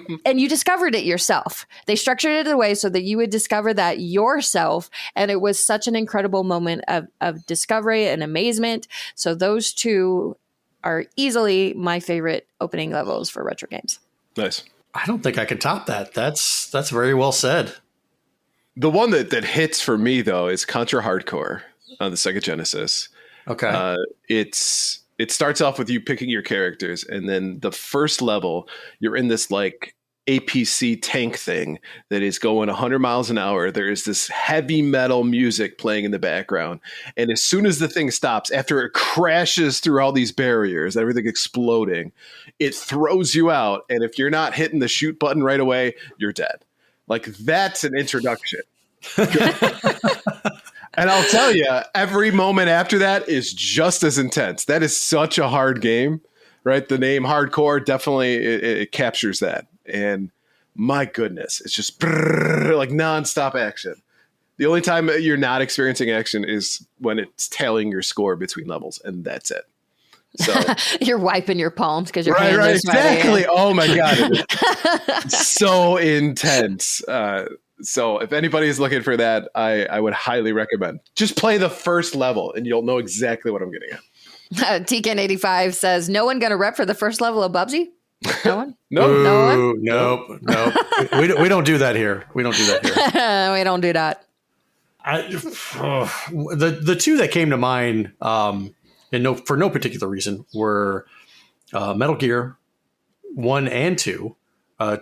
flying. And you discovered it yourself. They structured it in a way so that you would discover that yourself. And it was such an incredible moment of discovery and amazement. So those two are easily my favorite opening levels for retro games. Nice. I don't think I can top that. That's very well said. The one that hits for me, though, is Contra Hardcore on the Sega Genesis. Okay. It starts off with you picking your characters, and then the first level, you're in this like APC tank thing that is going 100 miles an hour. There is this heavy metal music playing in the background. And as soon as the thing stops, after it crashes through all these barriers, everything exploding, it throws you out. And if you're not hitting the shoot button right away, you're dead. Like, that's an introduction. And I'll tell you, every moment after that is just as intense. That is such a hard game, right? The name Hardcore definitely it captures that. And my goodness, it's just like nonstop action. The only time you're not experiencing action is when it's tailing your score between levels, and that's it. So you're wiping your palms because your hands right, are exactly. sweaty. Oh my god, it's so intense. So if anybody is looking for that, I would highly recommend. Just play the first level, and you'll know exactly what I'm getting at. TKN85 says, no one going to rep for the first level of Bubsy? No one? No one? Nope. we don't do that here. We don't do that here. We don't do that. The two that came to mind, and for no particular reason, were Metal Gear 1 and 2.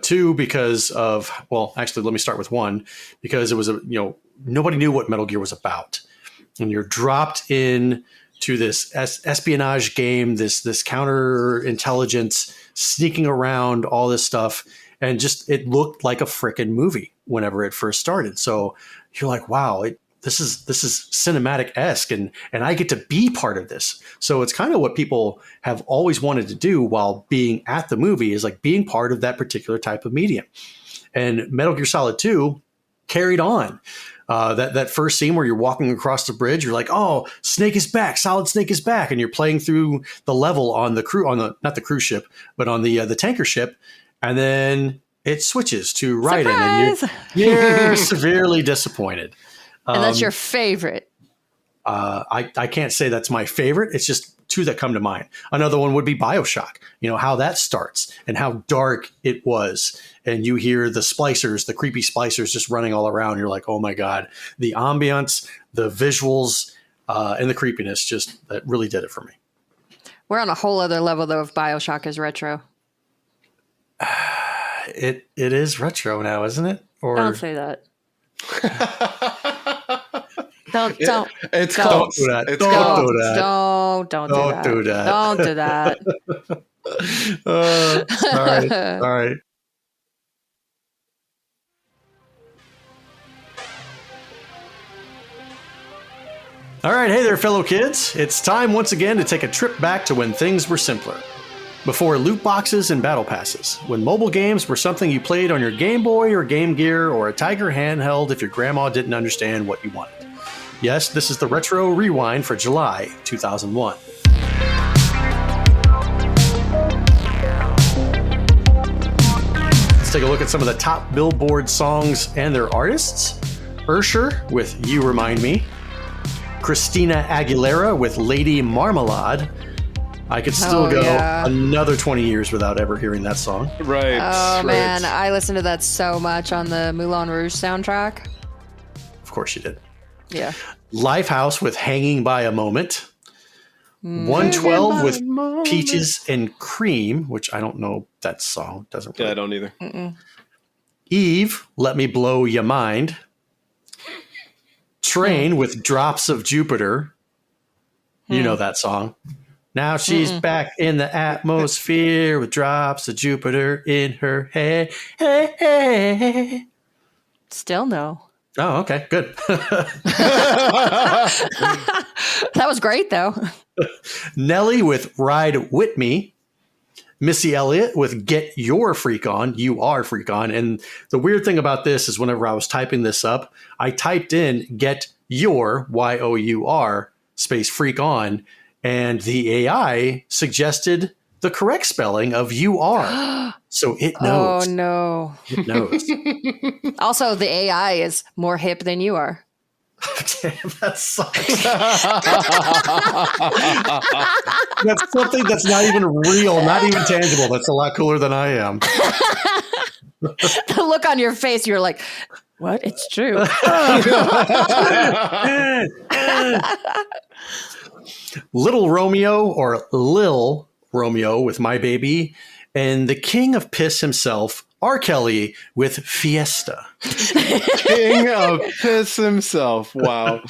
2 because of, well, actually, let me start with 1, because it was nobody knew what Metal Gear was about, and you're dropped in to this espionage game, this counterintelligence, sneaking around, all this stuff, and just it looked like a frickin' movie whenever it first started. So you're like, wow, this is cinematic-esque, and I get to be part of this. So it's kind of what people have always wanted to do while being at the movie, is like being part of that particular type of medium. And Metal Gear Solid 2 carried on. That first scene where you're walking across the bridge, you're like, oh, Snake is back, Solid Snake is back, and you're playing through the level on the not the cruise ship, but on the tanker ship, and then it switches to Raiden, and you're severely disappointed. And that's your favorite. I can't say that's my favorite. It's just two that come to mind. Another one would be BioShock. You know, how that starts and how dark it was. And you hear the splicers, the creepy splicers just running all around. You're like, oh my God. The ambience, the visuals, and the creepiness, just that really did it for me. We're on a whole other level, though, if BioShock is retro. It is retro now, isn't it? Or don't say that. Don't do that. Don't do that. Don't do that. All right. All right, hey there, fellow kids. It's time once again to take a trip back to when things were simpler. Before loot boxes and battle passes, when mobile games were something you played on your Game Boy or Game Gear or a Tiger handheld if your grandma didn't understand what you wanted. Yes, this is the Retro Rewind for July 2001. Let's take a look at some of the top Billboard songs and their artists. Usher with You Remind Me. Christina Aguilera with Lady Marmalade. I could still go another 20 years without ever hearing that song. Right. Oh, man. I listened to that so much on the Moulin Rouge soundtrack. Of course you did. Yeah. Lifehouse with Hanging by a Moment. 112 with Peaches and Cream, which I don't know that song. Doesn't really. Yeah, I don't either. Mm-mm. Eve, Let Me Blow Ya Mind. Train with Drops of Jupiter. You know that song. Now she's back in the atmosphere with drops of Jupiter in her hair. Hey, hey, hey. Still no. Oh, okay, good. That was great, though. Nelly with Ride With Me. Missy Elliott with Get Your Freak On. You are Freak On. And the weird thing about this is whenever I was typing this up, I typed in Get Your, Y-O-U-R, space Freak On, and the AI suggested the correct spelling of you are. So it knows. Oh, no. It knows. Also, the AI is more hip than you are. Damn, that sucks. That's something that's not even real, not even tangible. That's a lot cooler than I am. The look on your face, you're like, what? It's true. Little Romeo or Lil Romeo with My Baby, and the king of piss himself, R. Kelly with Fiesta. King of piss himself. Wow.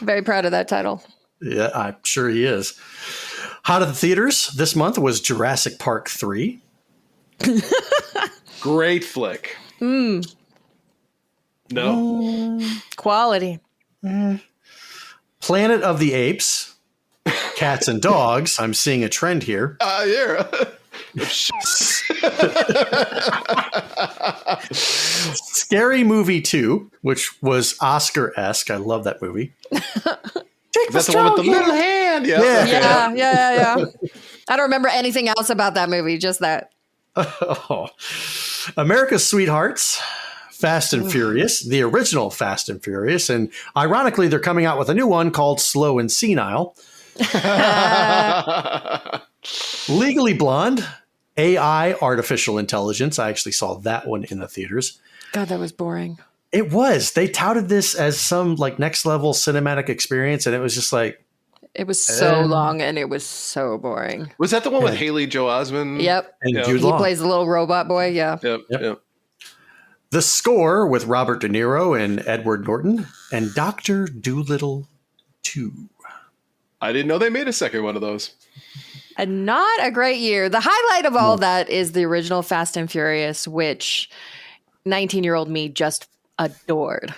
Very proud of that title. Yeah, I'm sure he is. Hot at the theaters this month was Jurassic Park 3. Great flick. No. Quality. Planet of the Apes, Cats and Dogs. I'm seeing a trend here. Yeah. Scary Movie 2, which was Oscar-esque. I love that movie. That's the one with the little hand. Yeah. I don't remember anything else about that movie, just that. Oh. America's Sweethearts, Fast and Furious, the original Fast and Furious. And ironically, they're coming out with a new one called Slow and Senile. Legally Blonde, AI, Artificial Intelligence. I actually saw that one in the theaters. God, that was boring. It was. They touted this as some like next level cinematic experience, and it was just like, it was so long and it was so boring. Was that the one with Haley Joel Osment? Yep. and Yeah. Jude He Law. plays the little robot boy. Yeah. Yep. The Score with Robert De Niro and Edward Norton, and Dr. Dolittle 2. I didn't know they made a second one of those. And not a great year. The highlight of all that is the original Fast and Furious, which 19-year-old me just adored.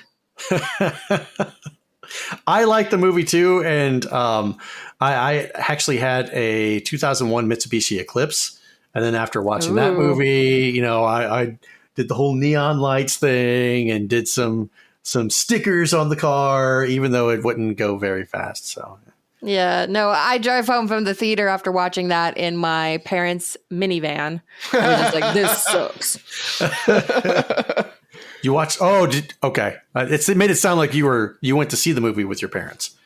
I like the movie too, and I actually had a 2001 Mitsubishi Eclipse, and then after watching that movie, you know, I did the whole neon lights thing and did some stickers on the car, even though it wouldn't go very fast. So Yeah, no, I drove home from the theater after watching that in my parents' minivan. I was just like, this sucks. you watched? Oh, okay. It made it sound like you went to see the movie with your parents.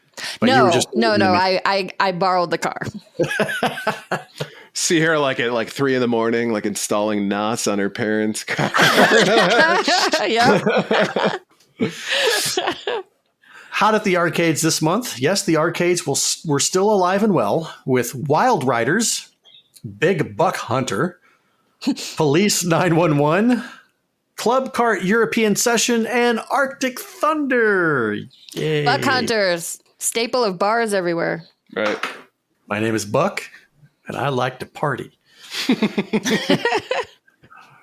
But you were just No. I borrowed the car. See her like at 3 a.m, like installing NOS on her parents' car. Yeah. Hot at the arcades this month. Yes, the arcades were still alive and well with Wild Riders, Big Buck Hunter, Police 911, Club Cart European Session, and Arctic Thunder. Yay. Buck Hunters, staple of bars everywhere. Right. My name is Buck, and I like to party.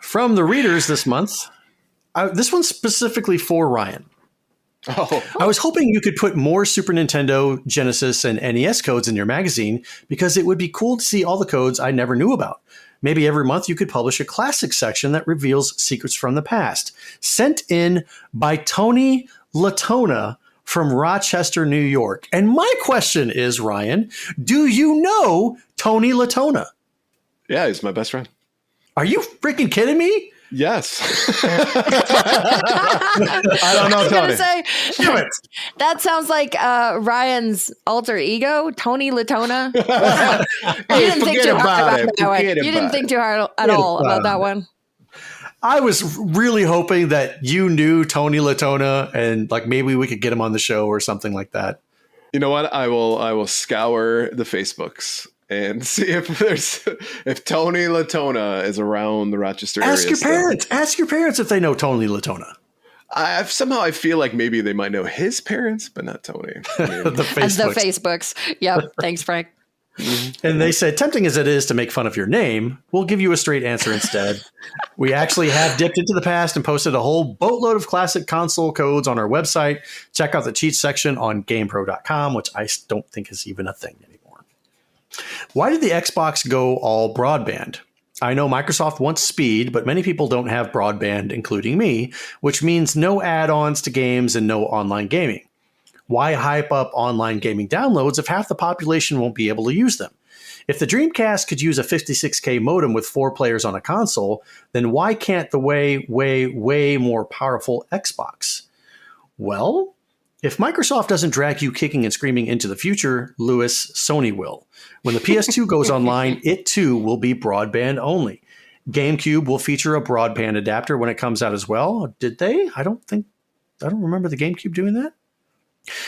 From the readers this month, this one's specifically for Ryan. Oh, I was hoping you could put more Super Nintendo, Genesis, and NES codes in your magazine because it would be cool to see all the codes I never knew about. Maybe every month you could publish a classic section that reveals secrets from the past. Sent in by Tony Latona from Rochester, New York. And my question is, Ryan, do you know Tony Latona? yeah, he's my best friend. Are you freaking kidding me? Yes. I don't know, I was Tony. gonna say, Do it. that sounds like Ryan's alter ego, Tony Latona. You didn't think too hard about that one. You didn't think too hard at all about that one. I was really hoping that you knew Tony Latona and like maybe we could get him on the show or something like that. You know what? I will scour the Facebooks and see if Tony Latona is around the Rochester area. Ask your parents. Ask your parents if they know Tony Latona. Somehow I feel like maybe they might know his parents, but not Tony. I mean, The As the Facebooks. Facebooks. Yep. Thanks, Frank. And they said, tempting as it is to make fun of your name, we'll give you a straight answer instead. We actually have dipped into the past and posted a whole boatload of classic console codes on our website. Check out the cheats section on GamePro.com, which I don't think is even a thing anymore. Why did the Xbox go all broadband? I know Microsoft wants speed, but many people don't have broadband, including me, which means no add-ons to games and no online gaming. Why hype up online gaming downloads if half the population won't be able to use them? If the Dreamcast could use a 56K modem with 4 players on a console, then why can't the way more powerful Xbox? Well, if Microsoft doesn't drag you kicking and screaming into the future, Lewis, Sony will. When the PS2 goes online, it too will be broadband only. GameCube will feature a broadband adapter when it comes out as well. Did they? I don't remember the GameCube doing that.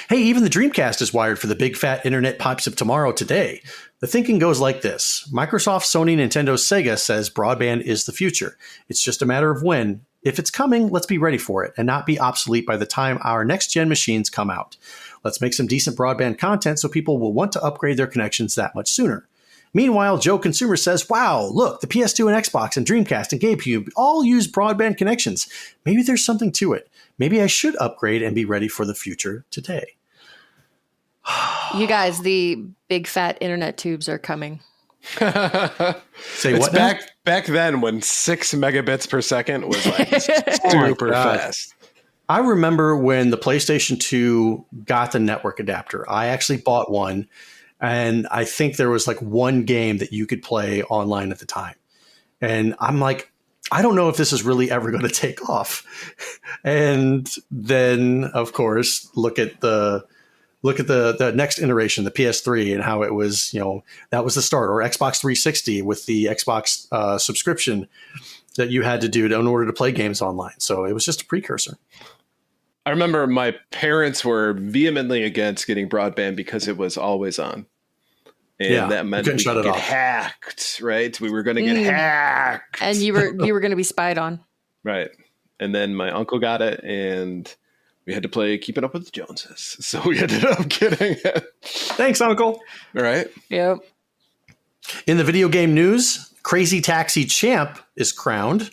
Hey, even the Dreamcast is wired for the big fat internet pipes of tomorrow today. The thinking goes like this. Microsoft, Sony, Nintendo, Sega says broadband is the future. It's just a matter of when. If it's coming, let's be ready for it and not be obsolete by the time our next-gen machines come out. Let's make some decent broadband content so people will want to upgrade their connections that much sooner. Meanwhile, Joe Consumer says, wow, look, the PS2 and Xbox and Dreamcast and GameCube all use broadband connections. Maybe there's something to it. Maybe I should upgrade and be ready for the future today. You guys, the big fat internet tubes are coming. Say it's what now? back then when 6 megabits per second was like super fast. I remember when the PlayStation 2 got the network adapter. I actually bought one, and I think there was like one game that you could play online at the time. And I'm like, I don't know if this is really ever going to take off. And then, of course, look at the next iteration, the PS3, and how it was, that was the start, or Xbox 360 with the Xbox subscription that you had to do in order to play games online. So it was just a precursor. I remember my parents were vehemently against getting broadband because it was always on. And that meant we could get hacked, right? We were going to get hacked. And you were going to be spied on. Right. And then my uncle got it, and we had to play Keeping Up with the Joneses. So we ended up getting it. Thanks, Uncle. All right. Yep. In the video game news, Crazy Taxi Champ is crowned.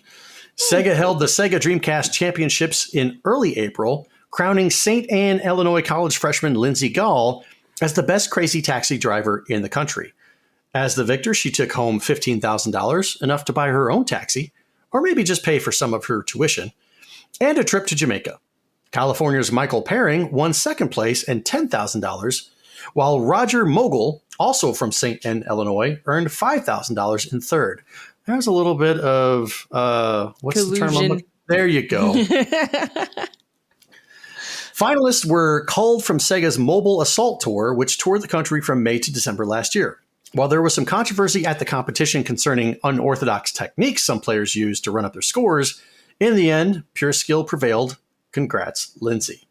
Sega held the Sega Dreamcast Championships in early April, crowning St. Anne, Illinois college freshman Lindsay Gall as the best Crazy Taxi driver in the country. As the victor, she took home $15,000, enough to buy her own taxi, or maybe just pay for some of her tuition, and a trip to Jamaica. California's Michael Paring won second place and $10,000, while Roger Mogul, also from St. Anne, Illinois, earned $5,000 in third. There's a little bit of, what's collusion. The term? There you go. Finalists were culled from Sega's Mobile Assault Tour, which toured the country from May to December last year. While there was some controversy at the competition concerning unorthodox techniques some players used to run up their scores, in the end, pure skill prevailed. Congrats, Lindsay.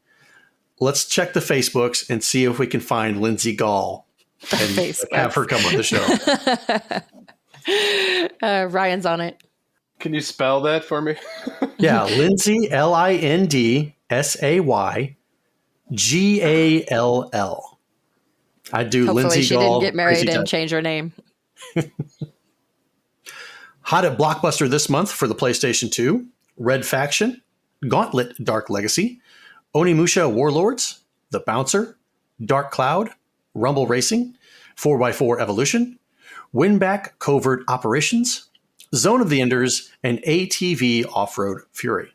Let's check the Facebooks and see if we can find Lindsay Gall and have her come on the show. Ryan's on it. Can you spell that for me? Yeah, Lindsay, LindsayGall. I do Hopefully Lindsay she Gall. didn't get married and change her name. Hot at Blockbuster this month for the PlayStation 2, Red Faction, Gauntlet Dark Legacy, Onimusha Warlords, The Bouncer, Dark Cloud, Rumble Racing, 4x4 Evolution, Winback Covert Operations, Zone of the Enders, and ATV Off-Road Fury.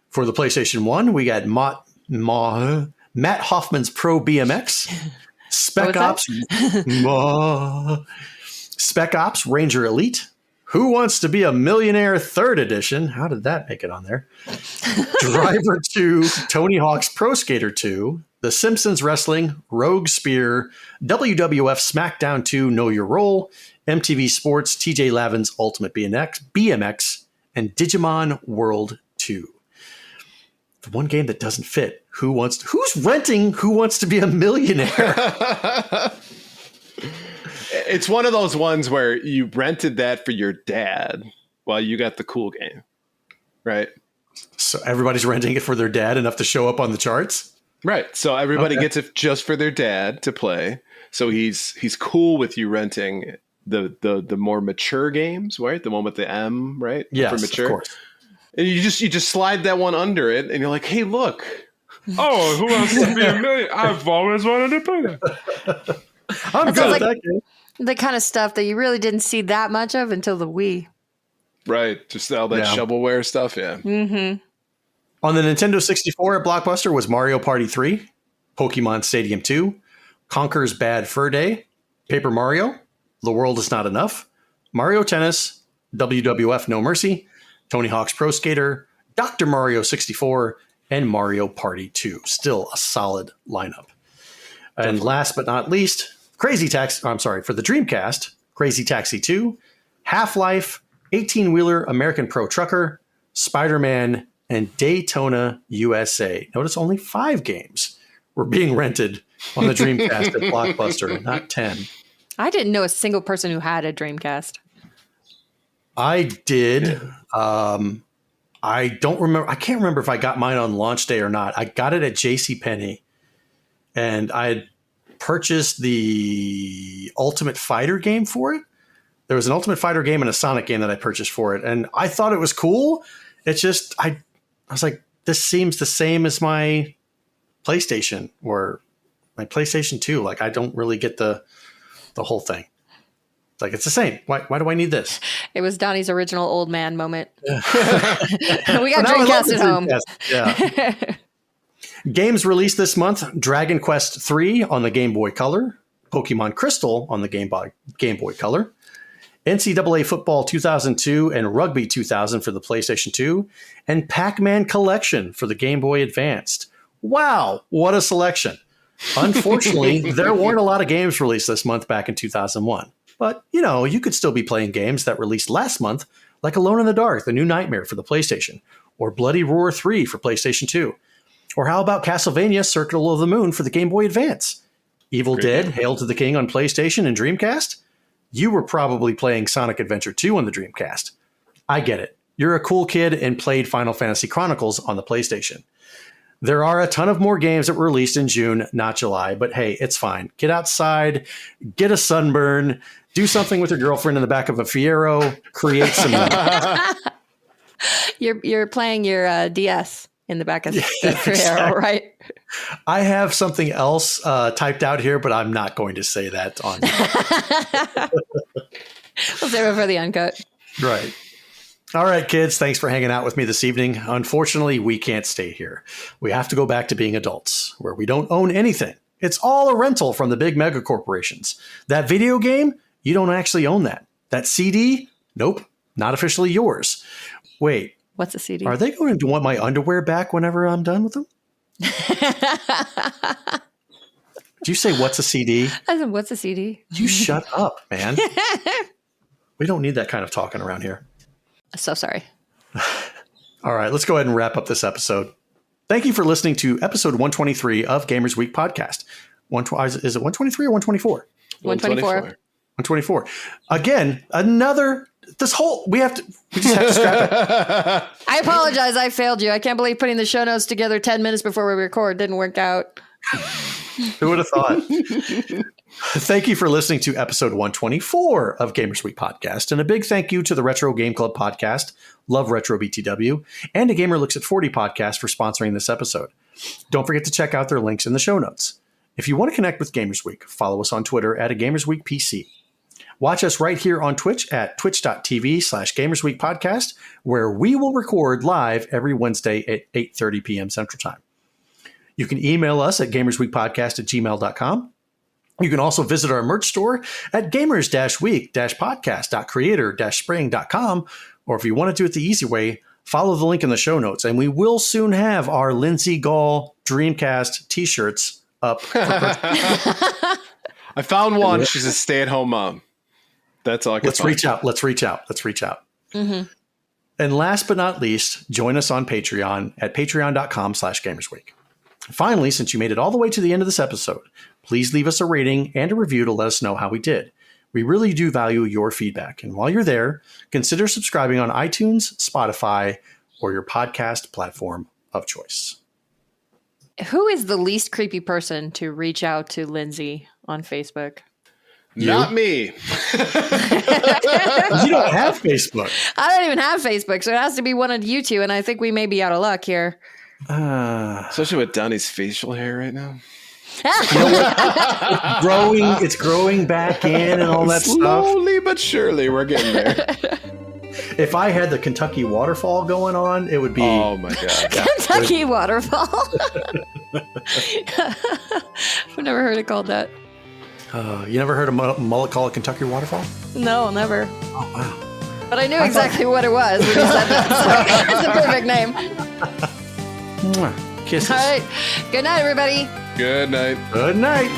For the PlayStation 1, we got Matt Hoffman's Pro BMX, Spec Ops Ranger Elite, Who Wants to Be a Millionaire 3rd Edition? How did that make it on there? Driver 2, Tony Hawk's Pro Skater 2, The Simpsons Wrestling, Rogue Spear, WWF SmackDown 2 Know Your Role, MTV Sports TJ Lavin's Ultimate BMX, and Digimon World 2. The one game that doesn't fit. Who's renting Who Wants to Be a Millionaire? It's one of those ones where you rented that for your dad while you got the cool game, right? So everybody's renting it for their dad enough to show up on the charts? Right. So everybody gets it just for their dad to play. So he's cool with you renting the more mature games, right? The one with the M, right? Yes, For mature. of course. And you just slide that one under it, and you're like, hey, look. Oh, who wants to be a millionaire? I've always wanted to play that. I'm That good sounds with like that game. the kind of stuff that you really didn't see that much of until the Wii. Right. Just all that Yeah. shovelware stuff. Yeah. Mm-hmm. On the Nintendo 64 at Blockbuster was Mario Party 3, Pokemon Stadium 2, Conker's Bad Fur Day, Paper Mario, The World Is Not Enough, Mario Tennis, WWF No Mercy, Tony Hawk's Pro Skater, Dr. Mario 64, and Mario Party 2. Still a solid lineup. And last but not least, for the Dreamcast, Crazy Taxi 2, Half-Life, 18-Wheeler American Pro Trucker, Spider-Man, and Daytona USA. Notice only 5 games were being rented on the Dreamcast at Blockbuster, not 10. I didn't know a single person who had a Dreamcast. I did. I don't remember. I can't remember if I got mine on launch day or not. I got it at JCPenney, and I had purchased the Ultimate Fighter game for it. There was an Ultimate Fighter game and a Sonic game that I purchased for it, and I thought it was cool. It's just I was like, this seems the same as my PlayStation or my PlayStation 2. Like, I don't really get the whole thing. Like, it's the same. Why do I need this? It was Donnie's original old man moment. We got Well, now I love Dreamcast the at home. Dreamcast. Yeah. Games released this month: Dragon Quest III on the Game Boy Color, Pokemon Crystal on the Game Boy Color, NCAA Football 2002 and Rugby 2000 for the PlayStation 2, and Pac-Man Collection for the Game Boy Advanced. Wow, what a selection. Unfortunately, there weren't a lot of games released this month back in 2001. But, you could still be playing games that released last month, like Alone in the Dark, The New Nightmare for the PlayStation, or Bloody Roar 3 for PlayStation 2. Or how about Castlevania Circle of the Moon for the Game Boy Advance? Evil Dead, Hail to the King on PlayStation and Dreamcast? You were probably playing Sonic Adventure 2 on the Dreamcast. I get it. You're a cool kid and played Final Fantasy Chronicles on the PlayStation. There are a ton of more games that were released in June, not July, but hey, it's fine. Get outside, get a sunburn, do something with your girlfriend in the back of a Fiero, create some You're playing your DS in the back of the Ferrero, right? I have something else typed out here, but I'm not going to say that on. We'll save it for the uncut. Right. All right, kids, thanks for hanging out with me this evening. Unfortunately, we can't stay here. We have to go back to being adults, where we don't own anything. It's all a rental from the big mega corporations. That video game, you don't actually own that. That CD, nope, not officially yours. Wait. What's a CD? Are they going to want my underwear back whenever I'm done with them? Did you say, what's a CD? I said, what's a CD? You shut up, man. We don't need that kind of talking around here. So sorry. All right, let's go ahead and wrap up this episode. Thank you for listening to episode 123 of Gamers Week podcast. Is it 123 or 124? 124. 124. Again, we just have to scrap it. I apologize. I failed you. I can't believe putting the show notes together 10 minutes before we record didn't work out. Who would have thought? Thank you for listening to episode 124 of Gamers Week podcast. And a big thank you to the Retro Game Club podcast, Love Retro BTW, and A Gamer Looks at 40 podcast for sponsoring this episode. Don't forget to check out their links in the show notes. If you want to connect with Gamers Week, follow us on Twitter at A Gamers Week PC. Watch us right here on Twitch at twitch.tv/GamersWeekPodcast, where we will record live every Wednesday at 8:30 p.m. Central Time. You can email us at gamersweekpodcast@gmail.com. You can also visit our merch store at gamers-week-podcast.creator-spring.com. Or if you want to do it the easy way, follow the link in the show notes. And we will soon have our Lindsay Gall Dreamcast t-shirts up. I found one. She's a stay-at-home mom. That's all I can Let's reach out. Mm-hmm. And last but not least, join us on Patreon at patreon.com/gamersweek. Finally, since you made it all the way to the end of this episode, please leave us a rating and a review to let us know how we did. We really do value your feedback. And while you're there, consider subscribing on iTunes, Spotify, or your podcast platform of choice. Who is the least creepy person to reach out to Lindsay on Facebook? Not me. You don't have Facebook. I don't even have Facebook, so it has to be one of you two, and I think we may be out of luck here. Especially with Donnie's facial hair right now. It's growing back in and all that stuff. Slowly but surely, we're getting there. If I had the Kentucky waterfall going on, it would be. Oh my god! Kentucky waterfall. I've never heard it called that. You never heard a mullet call a Kentucky waterfall? No, never. Oh wow! But I knew exactly what it was when you said that. So it's a perfect name. Mwah. Kisses. All right. Good night, everybody. Good night. Good night.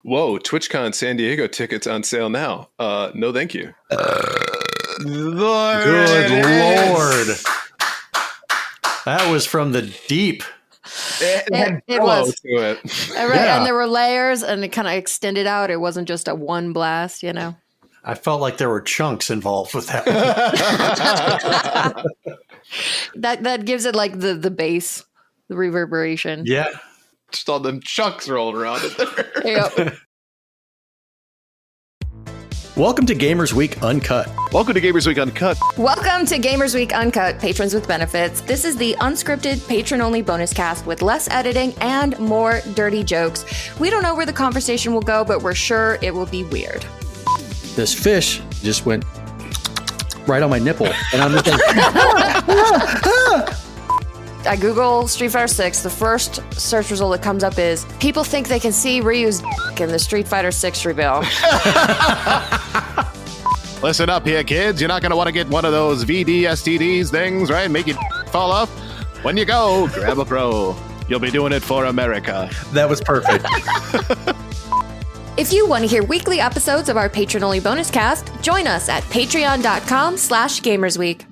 Whoa, TwitchCon San Diego tickets on sale now. No, thank you. Good Lord. That was from the deep. It was. To it. Right, Yeah. and there were layers, and it kind of extended out. It wasn't just a one blast, you know. I felt like there were chunks involved with that one. That gives it like the bass, the reverberation. Yeah. Just all them chunks rolled around it there. Yep. Welcome to Gamers Week Uncut. Welcome to Gamers Week Uncut. Welcome to Gamers Week Uncut, Patrons with Benefits. This is the unscripted, patron-only bonus cast with less editing and more dirty jokes. We don't know where the conversation will go, but we're sure it will be weird. This fish just went right on my nipple. And I'm just like, I Google Street Fighter 6. The first search result that comes up is people think they can see Ryu's in the Street Fighter 6 reveal. Listen up here, kids. You're not going to want to get one of those VDSTDs things, right? Make it fall off. When you go, grab a pro. You'll be doing it for America. that was perfect. If you want to hear weekly episodes of our patron-only bonus cast, join us at patreon.com/gamersweek.